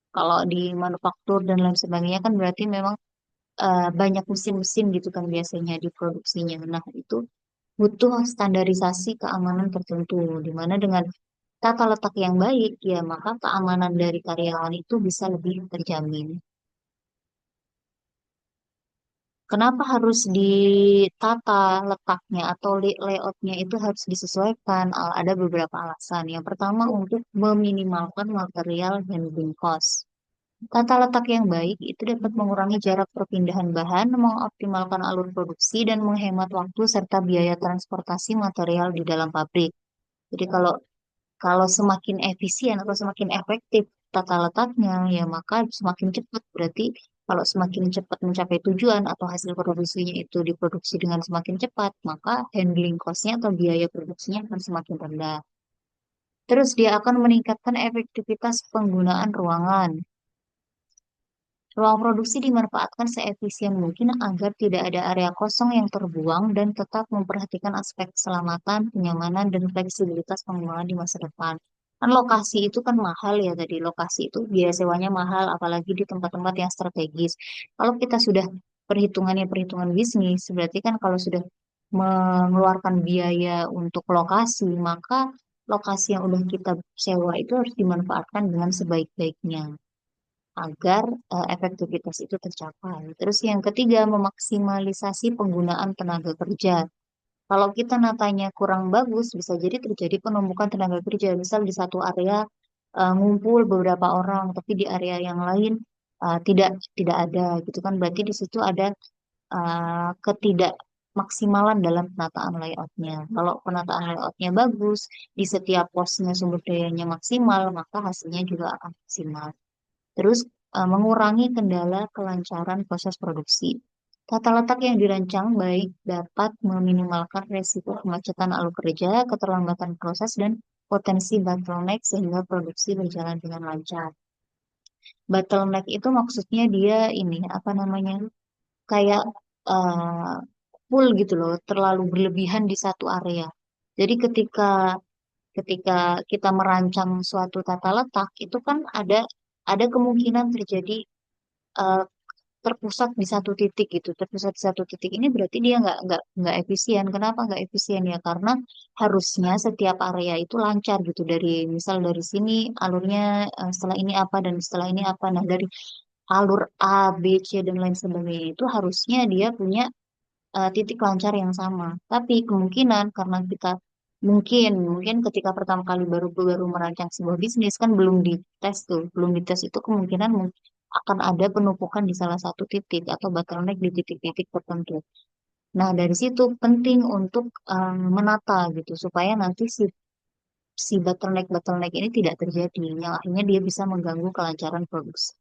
Kalau di manufaktur dan lain sebagainya kan berarti memang banyak mesin-mesin gitu kan biasanya di produksinya. Nah, itu butuh standarisasi keamanan tertentu, di mana dengan tata letak yang baik, ya maka keamanan dari karyawan itu bisa lebih terjamin. Kenapa harus ditata letaknya atau layoutnya itu harus disesuaikan? Ada beberapa alasan. Yang pertama untuk meminimalkan material handling cost. Tata letak yang baik itu dapat mengurangi jarak perpindahan bahan, mengoptimalkan alur produksi, dan menghemat waktu serta biaya transportasi material di dalam pabrik. Jadi kalau semakin efisien atau semakin efektif tata letaknya, ya maka semakin cepat. Berarti kalau semakin cepat mencapai tujuan atau hasil produksinya itu diproduksi dengan semakin cepat, maka handling cost-nya atau biaya produksinya akan semakin rendah. Terus dia akan meningkatkan efektivitas penggunaan ruangan. Ruang produksi dimanfaatkan seefisien mungkin agar tidak ada area kosong yang terbuang dan tetap memperhatikan aspek keselamatan, kenyamanan, dan fleksibilitas pengembangan di masa depan. Kan lokasi itu kan mahal ya tadi, lokasi itu biaya sewanya mahal, apalagi di tempat-tempat yang strategis. Kalau kita sudah perhitungannya perhitungan bisnis, berarti kan kalau sudah mengeluarkan biaya untuk lokasi, maka lokasi yang udah kita sewa itu harus dimanfaatkan dengan sebaik-baiknya agar efektivitas itu tercapai. Terus yang ketiga, memaksimalisasi penggunaan tenaga kerja. Kalau kita natanya kurang bagus, bisa jadi terjadi penumpukan tenaga kerja. Misal di satu area ngumpul beberapa orang, tapi di area yang lain tidak ada, gitu kan? Berarti di situ ada ketidakmaksimalan dalam penataan layoutnya. Kalau penataan layoutnya bagus, di setiap posnya sumber dayanya maksimal, maka hasilnya juga akan maksimal. Terus mengurangi kendala kelancaran proses produksi. Tata letak yang dirancang baik dapat meminimalkan resiko kemacetan alur kerja, keterlambatan proses, dan potensi bottleneck sehingga produksi berjalan dengan lancar. Bottleneck itu maksudnya dia ini apa namanya kayak eh, full gitu loh, terlalu berlebihan di satu area. Jadi ketika kita merancang suatu tata letak itu kan ada kemungkinan terjadi eh, terpusat di satu titik gitu. Terpusat di satu titik ini berarti dia nggak efisien. Kenapa nggak efisien ya? Karena harusnya setiap area itu lancar gitu, dari misal dari sini alurnya setelah ini apa dan setelah ini apa. Nah, dari alur A, B, C dan lain sebagainya itu harusnya dia punya titik lancar yang sama. Tapi kemungkinan karena kita mungkin ketika pertama kali baru baru merancang sebuah bisnis kan belum dites tuh, belum dites itu kemungkinan akan ada penumpukan di salah satu titik atau bottleneck di titik-titik tertentu. Nah, dari situ penting untuk menata gitu supaya nanti si bottleneck ini tidak terjadi, yang akhirnya dia bisa mengganggu kelancaran produksi.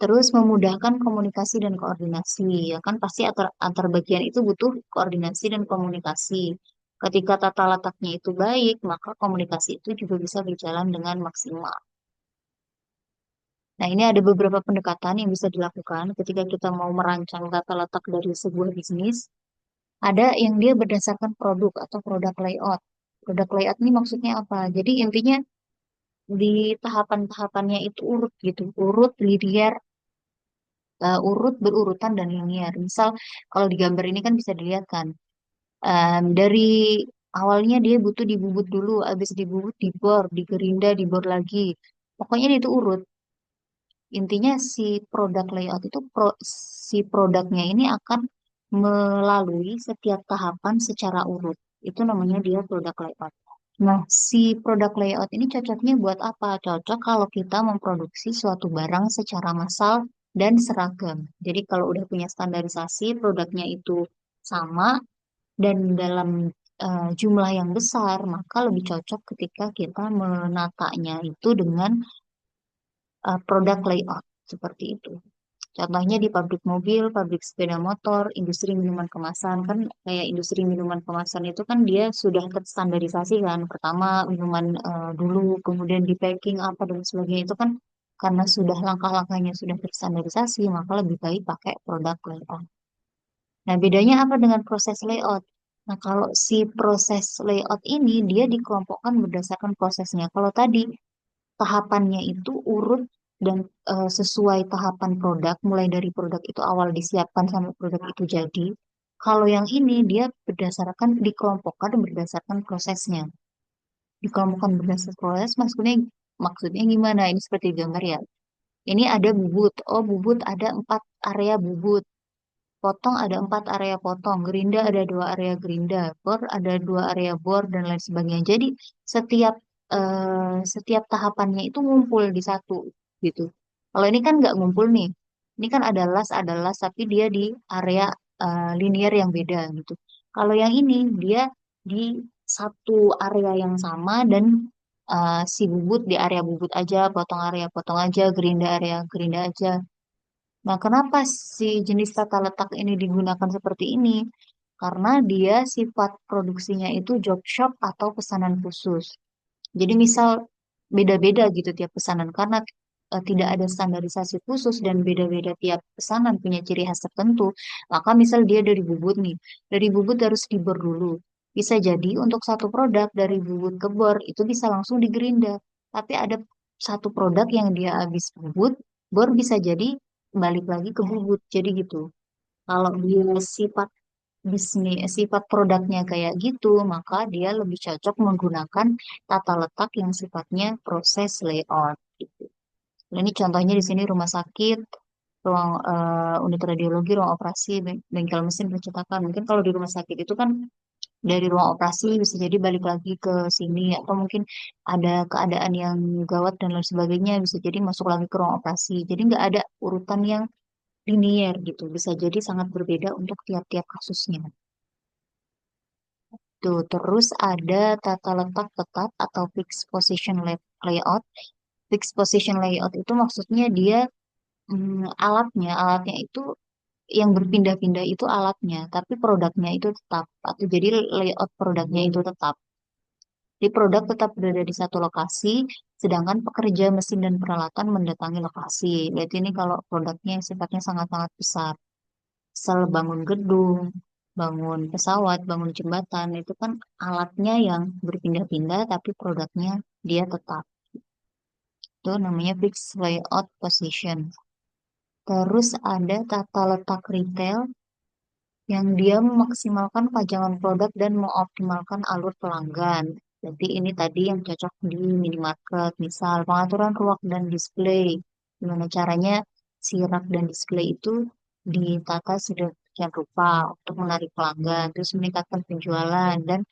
Terus memudahkan komunikasi dan koordinasi, ya kan pasti antar bagian itu butuh koordinasi dan komunikasi. Ketika tata letaknya itu baik, maka komunikasi itu juga bisa berjalan dengan maksimal. Nah, ini ada beberapa pendekatan yang bisa dilakukan ketika kita mau merancang tata letak dari sebuah bisnis. Ada yang dia berdasarkan produk atau produk layout. Produk layout ini maksudnya apa? Jadi intinya di tahapan-tahapannya itu urut gitu, urut, linear, urut, berurutan dan linear. Misal kalau di gambar ini kan bisa dilihat kan, dari awalnya dia butuh dibubut dulu, habis dibubut dibor, digerinda, dibor lagi. Pokoknya dia itu urut. Intinya si produk layout itu si produknya ini akan melalui setiap tahapan secara urut. Itu namanya dia produk layout. Nah, si produk layout ini cocoknya buat apa? Cocok kalau kita memproduksi suatu barang secara massal dan seragam. Jadi kalau udah punya standarisasi, produknya itu sama dan dalam jumlah yang besar, maka lebih cocok ketika kita menatanya itu dengan produk layout seperti itu. Contohnya di pabrik mobil, pabrik sepeda motor, industri minuman kemasan kan kayak industri minuman kemasan itu kan dia sudah terstandarisasi kan. Pertama minuman dulu, kemudian di packing apa dan sebagainya itu kan karena sudah langkah-langkahnya sudah terstandarisasi, maka lebih baik pakai produk layout. Nah, bedanya apa dengan proses layout? Nah, kalau si proses layout ini dia dikelompokkan berdasarkan prosesnya. Kalau tadi tahapannya itu urut dan sesuai tahapan produk, mulai dari produk itu awal disiapkan sampai produk itu jadi. Kalau yang ini dia berdasarkan dikelompokkan berdasarkan prosesnya. Dikelompokkan berdasarkan proses, maksudnya maksudnya gimana? Ini seperti gambar ya. Ini ada bubut. Oh, bubut ada 4 area bubut. Potong ada 4 area potong. Gerinda ada 2 area gerinda. Bor ada 2 area bor dan lain sebagainya. Jadi setiap setiap tahapannya itu ngumpul di satu gitu. Kalau ini kan nggak ngumpul nih. Ini kan ada las, tapi dia di area linear yang beda gitu. Kalau yang ini dia di satu area yang sama dan si bubut di area bubut aja, potong area potong aja, gerinda area gerinda aja. Nah, kenapa si jenis tata letak ini digunakan seperti ini? Karena dia sifat produksinya itu job shop atau pesanan khusus. Jadi misal beda-beda gitu tiap pesanan karena tidak ada standarisasi khusus dan beda-beda tiap pesanan punya ciri khas tertentu. Maka misal dia dari bubut nih, dari bubut harus dibor dulu. Bisa jadi untuk satu produk dari bubut ke bor itu bisa langsung digerinda. Tapi ada satu produk yang dia habis bubut, bor bisa jadi balik lagi ke bubut. Jadi gitu. Kalau dia sifat sifat produknya kayak gitu, maka dia lebih cocok menggunakan tata letak yang sifatnya proses layout gitu. Nah, ini contohnya di sini rumah sakit, ruang unit radiologi, ruang operasi, bengkel mesin percetakan. Mungkin kalau di rumah sakit itu kan dari ruang operasi bisa jadi balik lagi ke sini atau mungkin ada keadaan yang gawat dan lain sebagainya bisa jadi masuk lagi ke ruang operasi. Jadi nggak ada urutan yang linier gitu. Bisa jadi sangat berbeda untuk tiap-tiap kasusnya. Tuh, terus ada tata letak tetap atau fixed position layout. Fixed position layout itu maksudnya dia alatnya itu yang berpindah-pindah itu alatnya, tapi produknya itu tetap. Atau jadi layout produknya itu tetap. Di produk tetap berada di satu lokasi, sedangkan pekerja mesin dan peralatan mendatangi lokasi. Berarti ini kalau produknya yang sifatnya sangat-sangat besar. Misal bangun gedung, bangun pesawat, bangun jembatan, itu kan alatnya yang berpindah-pindah, tapi produknya dia tetap. Itu namanya fixed layout position. Terus ada tata letak retail yang dia memaksimalkan pajangan produk dan mengoptimalkan alur pelanggan. Jadi ini tadi yang cocok di minimarket, misal pengaturan ruang dan display. Gimana caranya si rak dan display itu ditata sedemikian rupa untuk menarik pelanggan, terus meningkatkan penjualan dan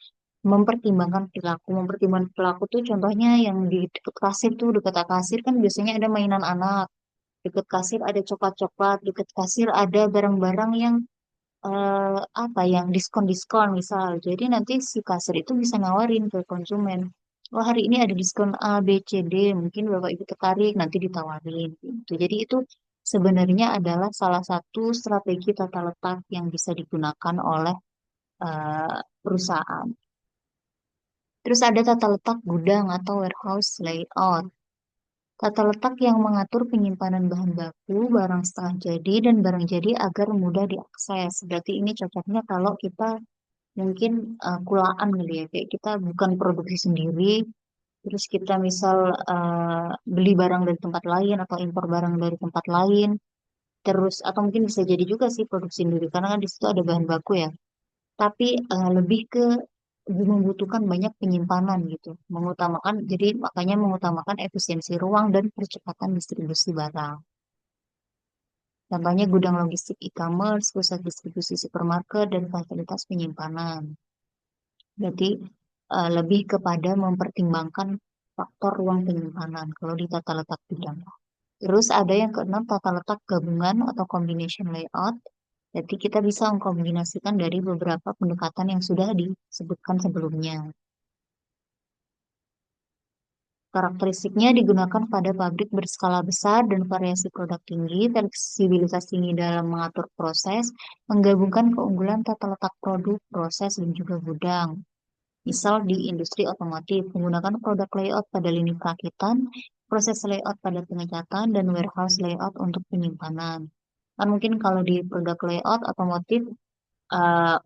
mempertimbangkan perilaku. Mempertimbangkan perilaku tuh contohnya yang di dekat kasir tuh, dekat kasir kan biasanya ada mainan anak. Deket kasir ada coklat-coklat, deket kasir ada barang-barang yang apa yang diskon-diskon misal. Jadi nanti si kasir itu bisa nawarin ke konsumen. Oh hari ini ada diskon A, B, C, D. Mungkin Bapak Ibu tertarik, nanti ditawarin. Gitu. Jadi itu sebenarnya adalah salah satu strategi tata letak yang bisa digunakan oleh perusahaan. Terus ada tata letak gudang atau warehouse layout. Tata letak yang mengatur penyimpanan bahan baku, barang setengah jadi, dan barang jadi agar mudah diakses. Berarti ini cocoknya kalau kita mungkin kulaan kali ya, kayak kita bukan produksi sendiri, terus kita misal beli barang dari tempat lain atau impor barang dari tempat lain, terus atau mungkin bisa jadi juga sih produksi sendiri, karena kan di situ ada bahan baku ya. Tapi lebih ke membutuhkan banyak penyimpanan gitu, mengutamakan, jadi makanya mengutamakan efisiensi ruang dan percepatan distribusi barang. Contohnya gudang logistik e-commerce, pusat distribusi supermarket, dan fasilitas penyimpanan. Berarti lebih kepada mempertimbangkan faktor ruang penyimpanan kalau di tata letak bidang. Terus ada yang keenam tata letak gabungan atau combination layout. Jadi kita bisa mengkombinasikan dari beberapa pendekatan yang sudah disebutkan sebelumnya. Karakteristiknya digunakan pada pabrik berskala besar dan variasi produk tinggi, fleksibilitas tinggi dalam mengatur proses, menggabungkan keunggulan tata letak produk, proses, dan juga gudang. Misal di industri otomotif, menggunakan produk layout pada lini perakitan, proses layout pada pengecatan, dan warehouse layout untuk penyimpanan. Kan mungkin kalau di produk layout otomotif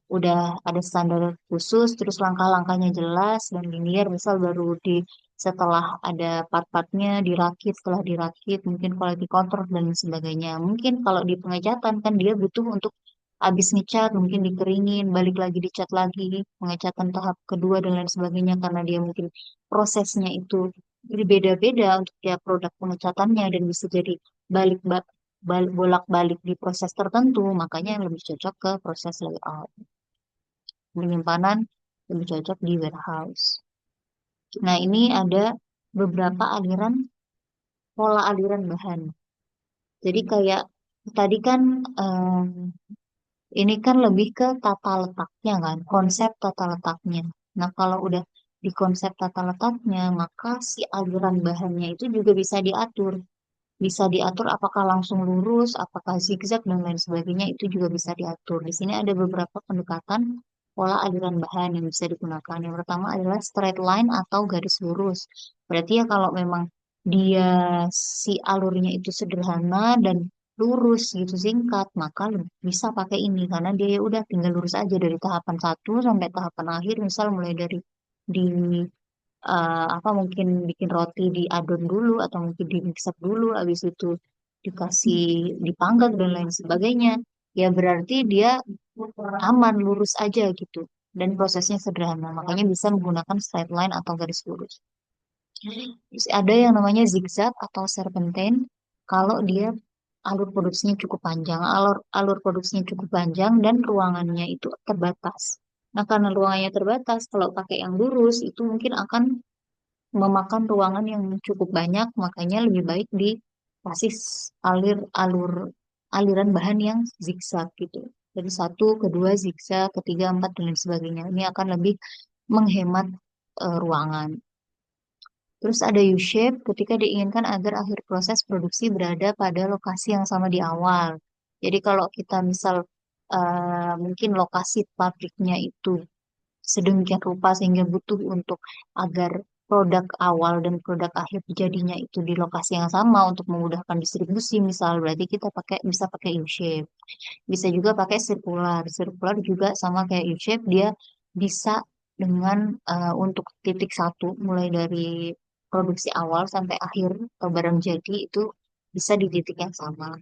udah ada standar khusus, terus langkah-langkahnya jelas dan linear, misal baru di setelah ada part-partnya dirakit, setelah dirakit mungkin quality control dan sebagainya. Mungkin kalau di pengecatan kan dia butuh untuk habis ngecat, mungkin dikeringin, balik lagi dicat lagi, pengecatan tahap kedua dan lain sebagainya karena dia mungkin prosesnya itu berbeda-beda untuk tiap produk pengecatannya dan bisa jadi balik bolak-balik di proses tertentu, makanya yang lebih cocok ke proses layout. Penyimpanan lebih cocok di warehouse. Nah, ini ada beberapa aliran, pola aliran bahan. Jadi kayak tadi kan ini kan lebih ke tata letaknya kan, konsep tata letaknya. Nah, kalau udah di konsep tata letaknya, maka si aliran bahannya itu juga bisa diatur. Bisa diatur apakah langsung lurus, apakah zigzag, dan lain sebagainya, itu juga bisa diatur. Di sini ada beberapa pendekatan pola aliran bahan yang bisa digunakan. Yang pertama adalah straight line atau garis lurus. Berarti ya kalau memang dia si alurnya itu sederhana dan lurus gitu singkat, maka bisa pakai ini karena dia ya udah tinggal lurus aja dari tahapan satu sampai tahapan akhir. Misal mulai dari di apa mungkin bikin roti diadon dulu atau mungkin di mix up dulu habis itu dikasih dipanggang dan lain sebagainya ya berarti dia aman lurus aja gitu dan prosesnya sederhana makanya bisa menggunakan straight line atau garis lurus. Terus ada yang namanya zigzag atau serpentine kalau dia alur produksinya cukup panjang alur alur produksinya cukup panjang dan ruangannya itu terbatas. Nah, karena ruangannya terbatas, kalau pakai yang lurus itu mungkin akan memakan ruangan yang cukup banyak, makanya lebih baik dikasih alur aliran bahan yang zigzag gitu. Jadi satu, kedua zigzag, ketiga, empat dan lain sebagainya. Ini akan lebih menghemat ruangan. Terus ada U-shape ketika diinginkan agar akhir proses produksi berada pada lokasi yang sama di awal. Jadi kalau kita misal mungkin lokasi pabriknya itu sedemikian rupa sehingga butuh untuk agar produk awal dan produk akhir jadinya itu di lokasi yang sama untuk memudahkan distribusi misal berarti kita bisa pakai U-shape bisa juga pakai sirkular sirkular juga sama kayak U-shape dia bisa dengan untuk titik satu mulai dari produksi awal sampai akhir atau barang jadi itu bisa di titik yang sama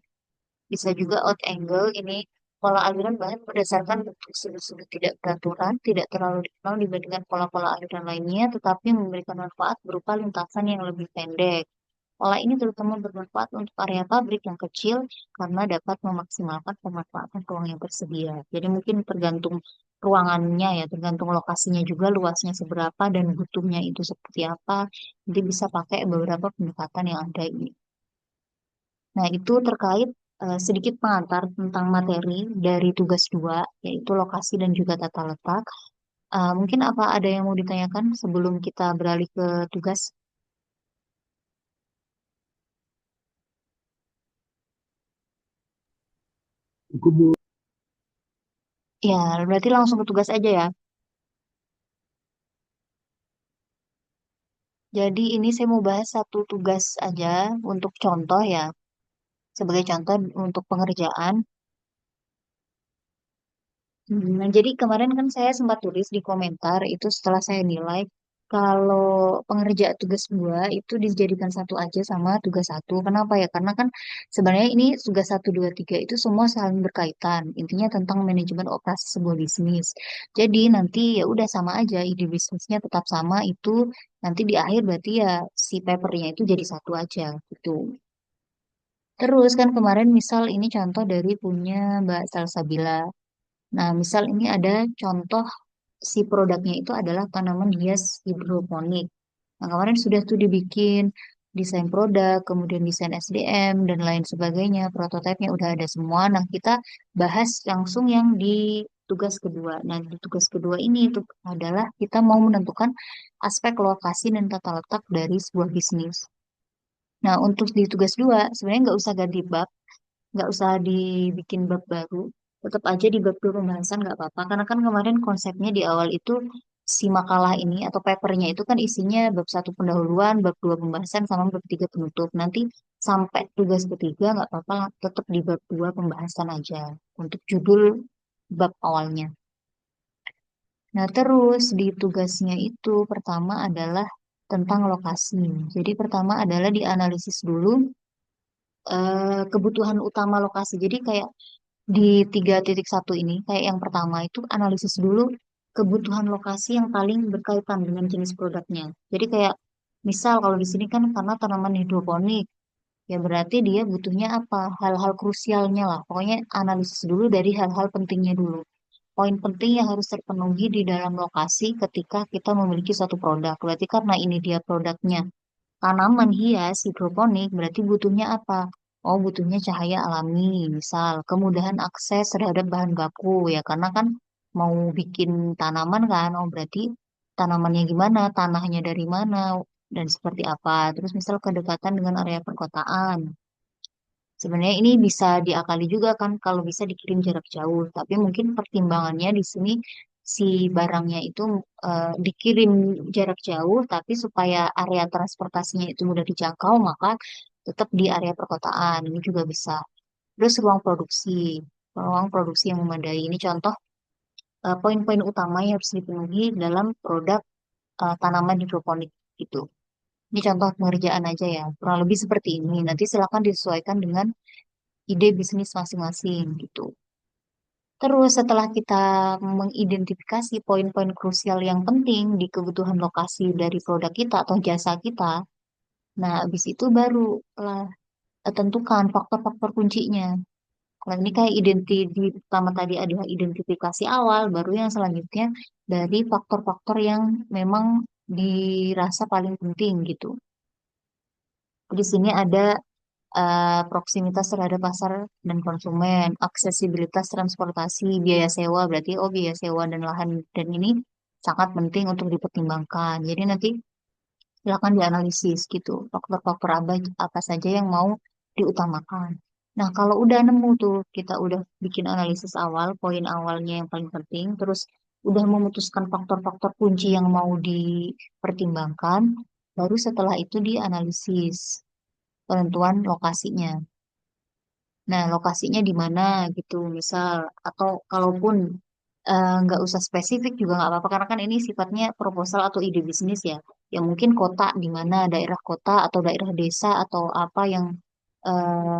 bisa juga out angle ini pola aliran bahan berdasarkan bentuk sudut-sudut tidak beraturan, tidak terlalu dikenal dibandingkan pola-pola aliran lainnya, tetapi memberikan manfaat berupa lintasan yang lebih pendek. Pola ini terutama bermanfaat untuk area pabrik yang kecil karena dapat memaksimalkan pemanfaatan ruang yang tersedia. Jadi mungkin tergantung ruangannya ya, tergantung lokasinya juga luasnya seberapa dan butuhnya itu seperti apa. Jadi bisa pakai beberapa pendekatan yang ada ini. Nah, itu terkait sedikit pengantar tentang materi dari tugas 2, yaitu lokasi dan juga tata letak. Mungkin apa ada yang mau ditanyakan sebelum kita beralih ke tugas? Cukup Bu. Ya, berarti langsung ke tugas aja ya. Jadi ini saya mau bahas satu tugas aja untuk contoh ya, sebagai contoh untuk pengerjaan. Nah, jadi kemarin kan saya sempat tulis di komentar itu setelah saya nilai kalau pengerjaan tugas 2 itu dijadikan satu aja sama tugas satu. Kenapa ya? Karena kan sebenarnya ini tugas satu 2 3 itu semua saling berkaitan. Intinya tentang manajemen operasi sebuah bisnis. Jadi nanti ya udah sama aja ide bisnisnya tetap sama itu nanti di akhir berarti ya si papernya itu jadi satu aja gitu. Terus kan kemarin misal ini contoh dari punya Mbak Salsabila. Nah, misal ini ada contoh si produknya itu adalah tanaman hias hidroponik. Nah, kemarin sudah tuh dibikin desain produk, kemudian desain SDM, dan lain sebagainya. Prototipenya udah ada semua. Nah, kita bahas langsung yang di tugas kedua. Nah, di tugas kedua ini itu adalah kita mau menentukan aspek lokasi dan tata letak dari sebuah bisnis. Nah, untuk di tugas 2, sebenarnya nggak usah ganti bab, nggak usah dibikin bab baru, tetap aja di bab 2 pembahasan nggak apa-apa karena kan kemarin konsepnya di awal itu si makalah ini atau papernya itu kan isinya bab 1 pendahuluan, bab 2 pembahasan sama bab 3 penutup. Nanti sampai tugas ketiga nggak apa-apa, tetap di bab 2 pembahasan aja untuk judul bab awalnya. Nah, terus di tugasnya itu pertama adalah tentang lokasi. Jadi pertama adalah dianalisis dulu kebutuhan utama lokasi. Jadi kayak di 3.1 ini, kayak yang pertama itu analisis dulu kebutuhan lokasi yang paling berkaitan dengan jenis produknya. Jadi kayak misal kalau di sini kan karena tanaman hidroponik, ya berarti dia butuhnya apa? Hal-hal krusialnya lah. Pokoknya analisis dulu dari hal-hal pentingnya dulu. Poin penting yang harus terpenuhi di dalam lokasi ketika kita memiliki suatu produk. Berarti karena ini dia produknya tanaman hias hidroponik berarti butuhnya apa? Oh, butuhnya cahaya alami, misal kemudahan akses terhadap bahan baku ya, karena kan mau bikin tanaman kan, oh berarti tanamannya gimana, tanahnya dari mana, dan seperti apa. Terus misal kedekatan dengan area perkotaan. Sebenarnya ini bisa diakali juga kan kalau bisa dikirim jarak jauh, tapi mungkin pertimbangannya di sini si barangnya itu dikirim jarak jauh, tapi supaya area transportasinya itu mudah dijangkau, maka tetap di area perkotaan. Ini juga bisa. Terus ruang produksi yang memadai. Ini contoh poin-poin utama yang harus dipenuhi dalam produk tanaman hidroponik itu. Ini contoh pengerjaan aja ya, kurang lebih seperti ini. Nanti silakan disesuaikan dengan ide bisnis masing-masing gitu. Terus setelah kita mengidentifikasi poin-poin krusial yang penting di kebutuhan lokasi dari produk kita atau jasa kita, nah habis itu baru lah tentukan faktor-faktor kuncinya. Kalau ini kayak di pertama tadi adalah identifikasi awal, baru yang selanjutnya dari faktor-faktor yang memang dirasa paling penting gitu. Di sini ada proksimitas terhadap pasar dan konsumen, aksesibilitas transportasi, biaya sewa, berarti oh biaya sewa dan lahan dan ini sangat penting untuk dipertimbangkan. Jadi nanti silakan dianalisis gitu, faktor-faktor apa saja yang mau diutamakan. Nah, kalau udah nemu tuh, kita udah bikin analisis awal, poin awalnya yang paling penting, terus udah memutuskan faktor-faktor kunci yang mau dipertimbangkan, baru setelah itu dianalisis penentuan lokasinya. Nah, lokasinya di mana gitu, misal atau kalaupun nggak usah spesifik juga nggak apa-apa karena kan ini sifatnya proposal atau ide bisnis ya. Ya mungkin kota di mana, daerah kota atau daerah desa atau apa yang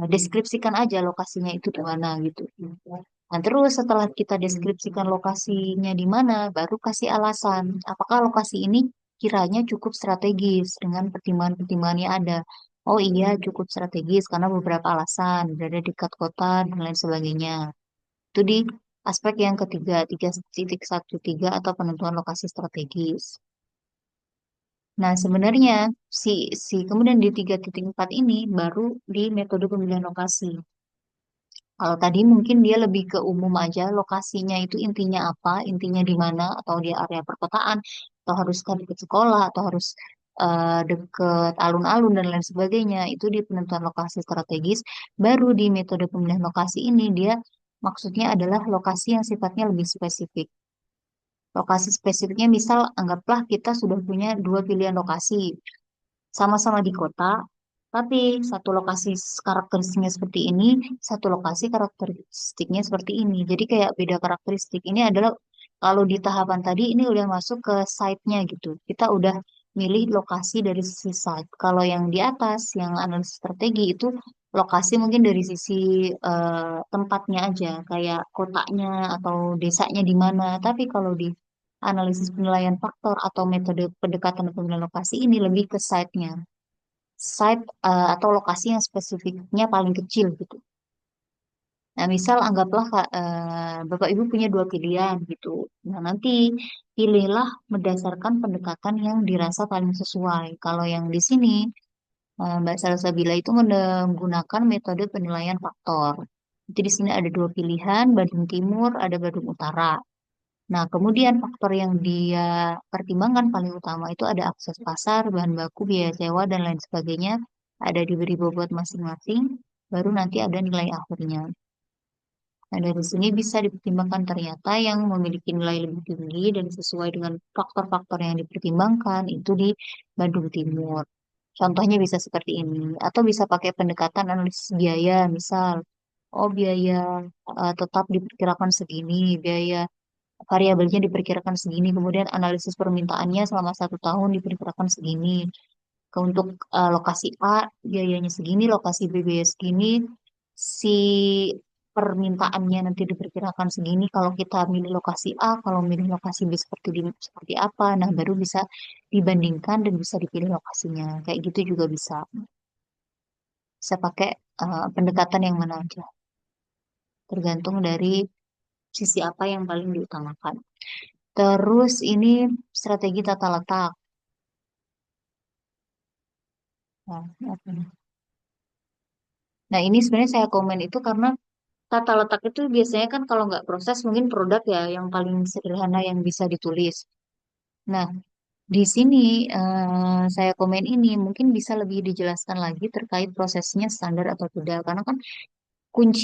deskripsikan aja lokasinya itu di mana gitu. Nah, terus setelah kita deskripsikan lokasinya di mana, baru kasih alasan apakah lokasi ini kiranya cukup strategis dengan pertimbangan-pertimbangan yang ada. Oh iya, cukup strategis karena beberapa alasan, berada di dekat kota dan lain sebagainya. Itu di aspek yang ketiga, 3.13 atau penentuan lokasi strategis. Nah, sebenarnya si si kemudian di 3.4 ini baru di metode pemilihan lokasi. Kalau tadi mungkin dia lebih ke umum aja, lokasinya itu intinya apa, intinya di mana, atau di area perkotaan, atau harus kan dekat sekolah, atau harus deket alun-alun dan lain sebagainya. Itu di penentuan lokasi strategis. Baru di metode pemilihan lokasi ini dia maksudnya adalah lokasi yang sifatnya lebih spesifik. Lokasi spesifiknya misal anggaplah kita sudah punya dua pilihan lokasi sama-sama di kota, tapi satu lokasi karakteristiknya seperti ini, satu lokasi karakteristiknya seperti ini. Jadi kayak beda karakteristik. Ini adalah kalau di tahapan tadi ini udah masuk ke site-nya gitu. Kita udah milih lokasi dari sisi site. Kalau yang di atas, yang analisis strategi itu lokasi mungkin dari sisi tempatnya aja, kayak kotanya atau desanya di mana. Tapi kalau di analisis penilaian faktor atau metode pendekatan pemilihan lokasi ini lebih ke site-nya. Site atau lokasi yang spesifiknya paling kecil gitu. Nah, misal anggaplah Kak, Bapak Ibu punya dua pilihan gitu. Nah, nanti pilihlah berdasarkan pendekatan yang dirasa paling sesuai. Kalau yang di sini Mbak Salsabila itu menggunakan metode penilaian faktor. Jadi di sini ada dua pilihan, Bandung Timur, ada Bandung Utara. Nah, kemudian faktor yang dia pertimbangkan paling utama itu ada akses pasar, bahan baku, biaya sewa, dan lain sebagainya. Ada diberi bobot masing-masing, baru nanti ada nilai akhirnya. Nah, dari sini bisa dipertimbangkan ternyata yang memiliki nilai lebih tinggi dan sesuai dengan faktor-faktor yang dipertimbangkan itu di Bandung Timur. Contohnya bisa seperti ini, atau bisa pakai pendekatan analisis biaya, misal, oh biaya tetap diperkirakan segini, biaya variabelnya diperkirakan segini, kemudian analisis permintaannya selama 1 tahun diperkirakan segini. Untuk lokasi A biayanya segini, lokasi B biaya segini, si permintaannya nanti diperkirakan segini. Kalau kita milih lokasi A, kalau milih lokasi B seperti apa, nah baru bisa dibandingkan dan bisa dipilih lokasinya. Kayak gitu juga bisa. Bisa pakai pendekatan yang mana aja, tergantung dari sisi apa yang paling diutamakan. Terus ini strategi tata letak. Nah, apa nih? Nah, ini sebenarnya saya komen itu karena tata letak itu biasanya kan kalau nggak proses mungkin produk ya yang paling sederhana yang bisa ditulis. Nah, di sini saya komen ini mungkin bisa lebih dijelaskan lagi terkait prosesnya standar atau tidak. Karena kan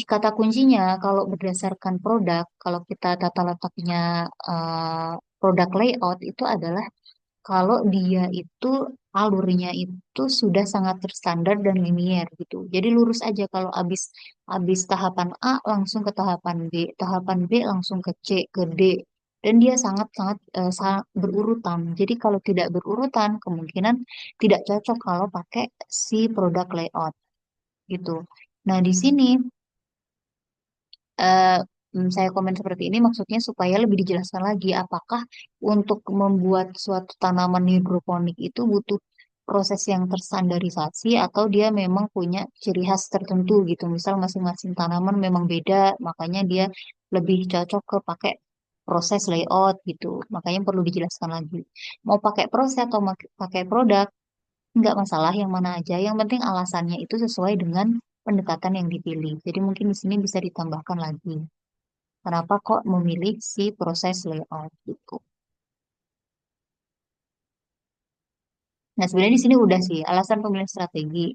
kata kuncinya kalau berdasarkan produk, kalau kita tata letaknya produk layout itu adalah kalau dia itu alurnya itu sudah sangat terstandar dan linier gitu. Jadi lurus aja kalau habis tahapan A langsung ke tahapan B langsung ke C, ke D. Dan dia sangat-sangat sangat berurutan. Jadi kalau tidak berurutan, kemungkinan tidak cocok kalau pakai si produk layout gitu. Nah, di sini eh, saya komen seperti ini maksudnya supaya lebih dijelaskan lagi apakah untuk membuat suatu tanaman hidroponik itu butuh proses yang terstandarisasi atau dia memang punya ciri khas tertentu gitu. Misal masing-masing tanaman memang beda, makanya dia lebih cocok ke pakai proses layout gitu. Makanya perlu dijelaskan lagi. Mau pakai proses atau pakai produk, nggak masalah yang mana aja. Yang penting alasannya itu sesuai dengan pendekatan yang dipilih. Jadi mungkin di sini bisa ditambahkan lagi. Kenapa kok memilih si proses layout gitu. Nah, sebenarnya di sini udah sih alasan pemilihan strategi.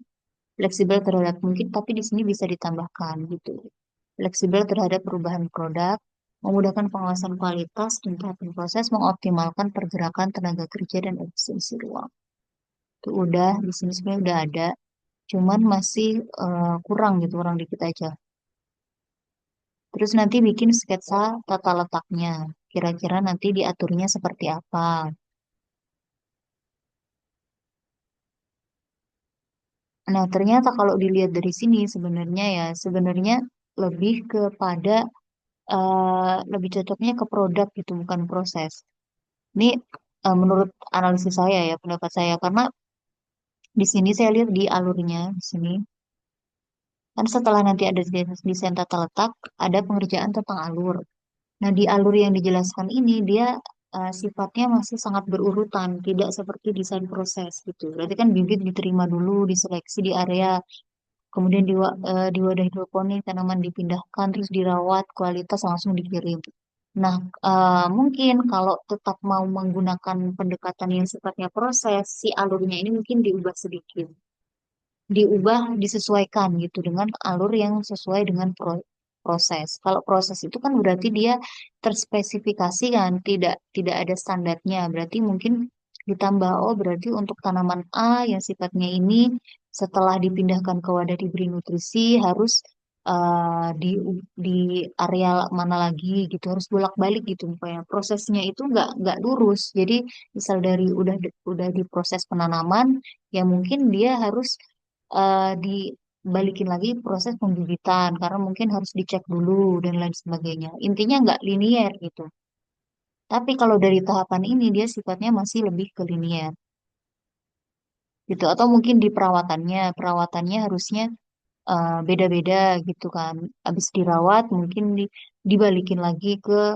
Fleksibel terhadap mungkin, tapi di sini bisa ditambahkan gitu. Fleksibel terhadap perubahan produk, memudahkan pengawasan kualitas dan tahapan proses, mengoptimalkan pergerakan tenaga kerja dan efisiensi ruang. Itu udah, di sini sebenarnya udah ada, cuman masih kurang gitu, kurang dikit aja. Terus nanti bikin sketsa tata letaknya. Kira-kira nanti diaturnya seperti apa. Nah, ternyata kalau dilihat dari sini sebenarnya ya, sebenarnya lebih kepada lebih cocoknya ke produk gitu, bukan proses. Ini menurut analisis saya ya, pendapat saya karena di sini saya lihat di alurnya di sini kan setelah nanti ada desain tata letak, ada pengerjaan tentang alur. Nah, di alur yang dijelaskan ini dia sifatnya masih sangat berurutan, tidak seperti desain proses gitu. Berarti kan bibit diterima dulu, diseleksi di area, kemudian di wadah hidroponik tanaman dipindahkan, terus dirawat, kualitas langsung dikirim. Nah, mungkin kalau tetap mau menggunakan pendekatan yang sifatnya proses, si alurnya ini mungkin diubah sedikit, disesuaikan gitu dengan alur yang sesuai dengan proses. Kalau proses itu kan berarti dia terspesifikasi kan, tidak ada standarnya. Berarti mungkin ditambah, oh berarti untuk tanaman A yang sifatnya ini setelah dipindahkan ke wadah diberi nutrisi harus di area mana lagi gitu, harus bolak-balik gitu pokoknya. Prosesnya itu nggak lurus. Jadi misal dari udah diproses penanaman, ya mungkin dia harus dibalikin lagi proses pembibitan karena mungkin harus dicek dulu dan lain sebagainya. Intinya nggak linier gitu. Tapi kalau dari tahapan ini dia sifatnya masih lebih ke linier gitu. Atau mungkin di perawatannya harusnya beda-beda gitu kan. Habis dirawat mungkin dibalikin lagi ke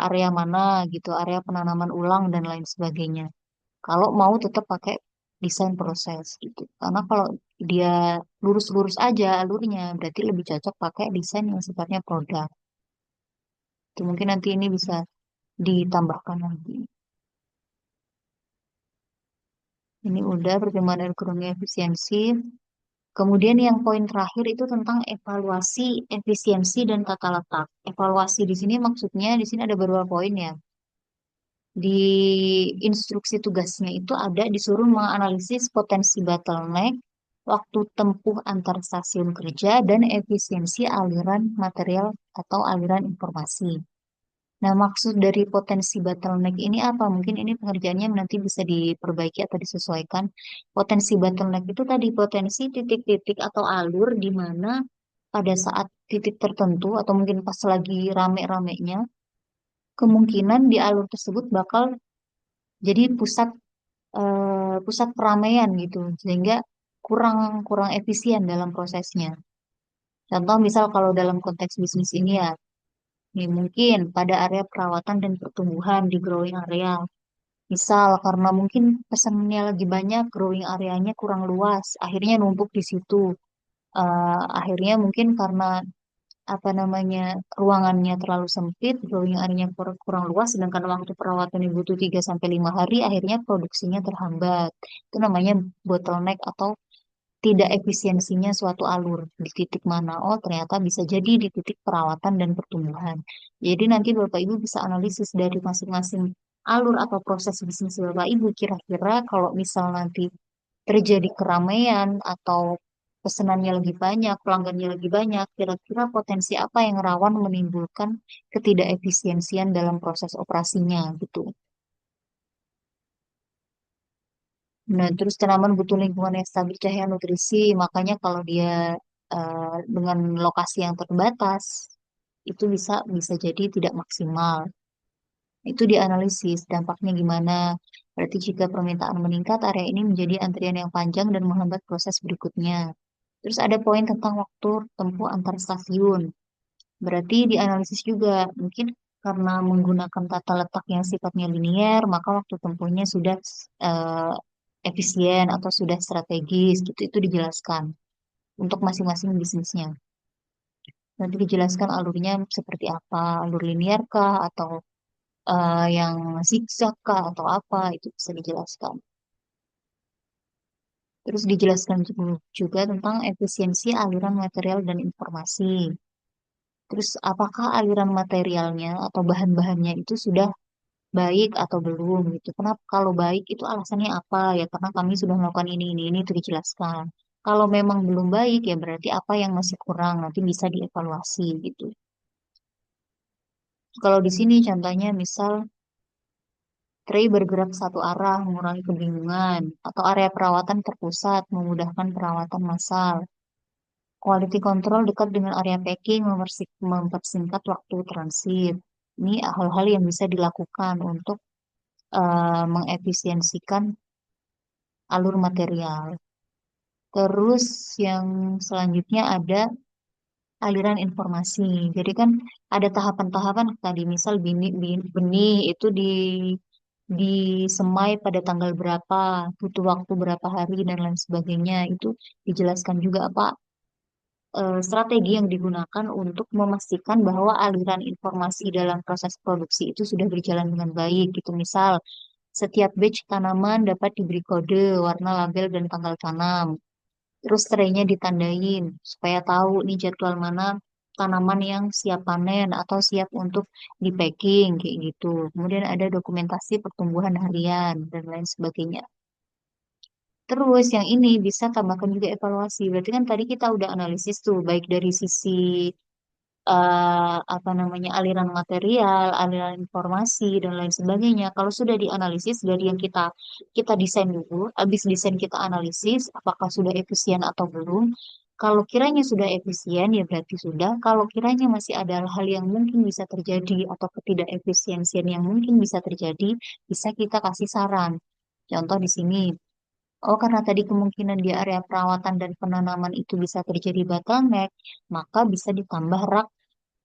area mana gitu, area penanaman ulang dan lain sebagainya. Kalau mau tetap pakai desain proses gitu. Karena kalau dia lurus-lurus aja alurnya, berarti lebih cocok pakai desain yang sifatnya produk. Itu mungkin nanti ini bisa ditambahkan lagi. Ini udah pertimbangan ekonomi efisiensi. Kemudian yang poin terakhir itu tentang evaluasi efisiensi dan tata letak. Evaluasi di sini maksudnya di sini ada beberapa poin ya. Di instruksi tugasnya itu ada disuruh menganalisis potensi bottleneck, waktu tempuh antar stasiun kerja, dan efisiensi aliran material atau aliran informasi. Nah, maksud dari potensi bottleneck ini apa? Mungkin ini pengerjaannya nanti bisa diperbaiki atau disesuaikan. Potensi bottleneck itu tadi potensi titik-titik atau alur di mana pada saat titik tertentu atau mungkin pas lagi rame-ramenya, kemungkinan di alur tersebut bakal jadi pusat keramaian gitu sehingga kurang kurang efisien dalam prosesnya. Contoh misal kalau dalam konteks bisnis ini ya, nih mungkin pada area perawatan dan pertumbuhan di growing area. Misal karena mungkin pesannya lagi banyak, growing areanya kurang luas, akhirnya numpuk di situ. Akhirnya mungkin karena apa namanya ruangannya terlalu sempit, growing area-nya kurang luas, sedangkan waktu perawatannya butuh 3 sampai 5 hari, akhirnya produksinya terhambat. Itu namanya bottleneck atau tidak efisiensinya suatu alur di titik mana. Oh, ternyata bisa jadi di titik perawatan dan pertumbuhan. Jadi nanti Bapak Ibu bisa analisis dari masing-masing alur atau proses bisnis Bapak Ibu. Kira-kira kalau misal nanti terjadi keramaian atau pesanannya lebih banyak, pelanggannya lebih banyak, kira-kira potensi apa yang rawan menimbulkan ketidakefisiensian dalam proses operasinya gitu. Nah, terus tanaman butuh lingkungan yang stabil cahaya nutrisi, makanya kalau dia dengan lokasi yang terbatas, itu bisa bisa jadi tidak maksimal. Itu dianalisis dampaknya gimana. Berarti jika permintaan meningkat, area ini menjadi antrian yang panjang dan menghambat proses berikutnya. Terus ada poin tentang waktu tempuh antar stasiun. Berarti dianalisis juga, mungkin karena menggunakan tata letak yang sifatnya linier, maka waktu tempuhnya sudah eh, efisien atau sudah strategis, gitu. Itu dijelaskan untuk masing-masing bisnisnya. Nanti dijelaskan alurnya seperti apa, alur linier kah, atau yang zigzag kah, atau apa, itu bisa dijelaskan. Terus dijelaskan juga tentang efisiensi aliran material dan informasi. Terus apakah aliran materialnya atau bahan-bahannya itu sudah baik atau belum gitu. Kenapa kalau baik itu alasannya apa? Ya karena kami sudah melakukan ini itu dijelaskan. Kalau memang belum baik ya berarti apa yang masih kurang nanti bisa dievaluasi gitu. Kalau di sini contohnya misal tray bergerak satu arah mengurangi kebingungan atau area perawatan terpusat memudahkan perawatan massal. Quality control dekat dengan area packing mempersingkat waktu transit. Ini hal-hal yang bisa dilakukan untuk mengefisiensikan alur material. Terus yang selanjutnya ada aliran informasi. Jadi kan ada tahapan-tahapan tadi, misal benih itu disemai pada tanggal berapa, butuh waktu berapa hari dan lain sebagainya. Itu dijelaskan juga apa strategi yang digunakan untuk memastikan bahwa aliran informasi dalam proses produksi itu sudah berjalan dengan baik gitu. Misal, setiap batch tanaman dapat diberi kode, warna label, dan tanggal tanam. Terus traynya ditandain supaya tahu nih jadwal mana tanaman yang siap panen atau siap untuk di packing kayak gitu. Kemudian ada dokumentasi pertumbuhan harian dan lain sebagainya. Terus yang ini bisa tambahkan juga evaluasi. Berarti kan tadi kita udah analisis tuh, baik dari sisi apa namanya aliran material, aliran informasi dan lain sebagainya. Kalau sudah dianalisis dari yang kita desain dulu, habis desain kita analisis apakah sudah efisien atau belum. Kalau kiranya sudah efisien ya berarti sudah. Kalau kiranya masih ada hal yang mungkin bisa terjadi atau ketidakefisiensian yang mungkin bisa terjadi, bisa kita kasih saran. Contoh di sini, oh karena tadi kemungkinan di area perawatan dan penanaman itu bisa terjadi bottleneck, maka bisa ditambah rak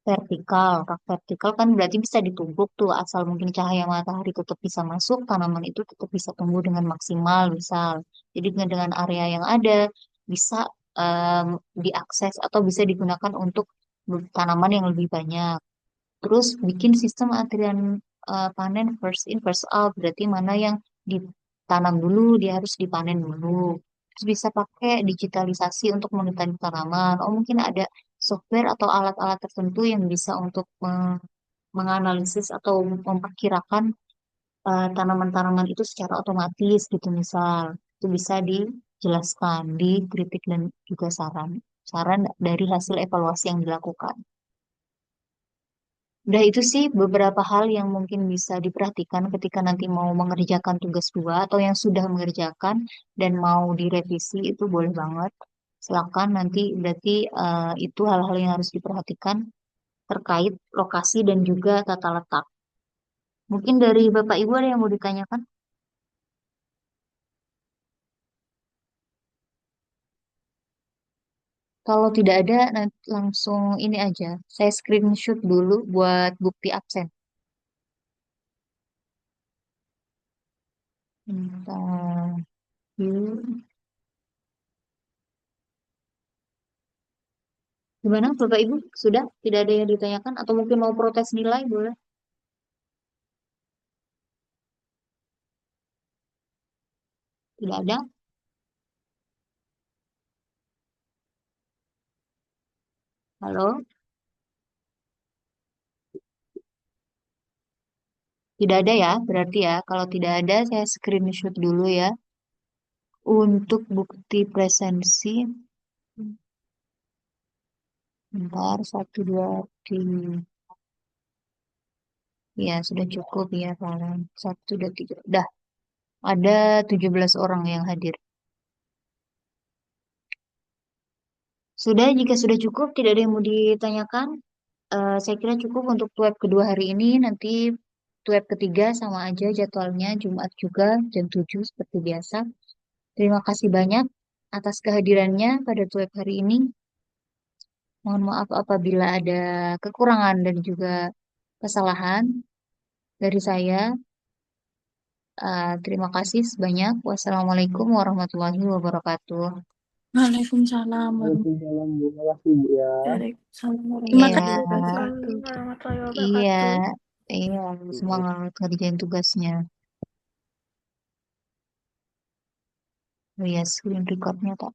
vertikal. Rak vertikal kan berarti bisa ditumpuk tuh, asal mungkin cahaya matahari tetap bisa masuk, tanaman itu tetap bisa tumbuh dengan maksimal, misal. Jadi dengan area yang ada bisa em, diakses atau bisa digunakan untuk tanaman yang lebih banyak. Terus bikin sistem antrian panen first in first out, berarti mana yang ditanam dulu dia harus dipanen dulu. Terus bisa pakai digitalisasi untuk monitoring tanaman. Oh mungkin ada software atau alat-alat tertentu yang bisa untuk menganalisis atau memperkirakan tanaman-tanaman itu secara otomatis gitu misal. Itu bisa dijelaskan di kritik dan juga saran. Saran dari hasil evaluasi yang dilakukan. Udah itu sih beberapa hal yang mungkin bisa diperhatikan ketika nanti mau mengerjakan tugas dua atau yang sudah mengerjakan dan mau direvisi itu boleh banget. Silakan nanti berarti itu hal-hal yang harus diperhatikan terkait lokasi dan juga tata letak. Mungkin dari Bapak Ibu ada yang mau ditanyakan? Kalau tidak ada, nanti langsung ini aja. Saya screenshot dulu buat bukti absen. Bentar. Yuk. Gimana Bapak Ibu? Sudah? Tidak ada yang ditanyakan? Atau mungkin mau protes nilai? Boleh? Tidak ada? Halo? Tidak ada ya? Berarti ya, kalau tidak ada saya screenshot dulu ya. Untuk bukti presensi, bentar, satu, dua, tiga. Ya, sudah cukup ya, Farhan. Satu, dua, tiga. Dah, ada 17 orang yang hadir. Sudah, jika sudah cukup, tidak ada yang mau ditanyakan. Saya kira cukup untuk web kedua hari ini. Nanti web ketiga sama aja jadwalnya, Jumat juga jam 7 seperti biasa. Terima kasih banyak atas kehadirannya pada web hari ini. Mohon maaf apabila ada kekurangan dan juga kesalahan dari saya. Terima kasih sebanyak. Wassalamualaikum warahmatullahi wabarakatuh. Waalaikumsalam Waalaikumsalam, Bu. Makasih, Bu ya. Terima Iya, kasih warahmatullahi iya, wabarakatuh. iya. Semangat kerjain tugasnya. Oh iya, screen recordnya tak.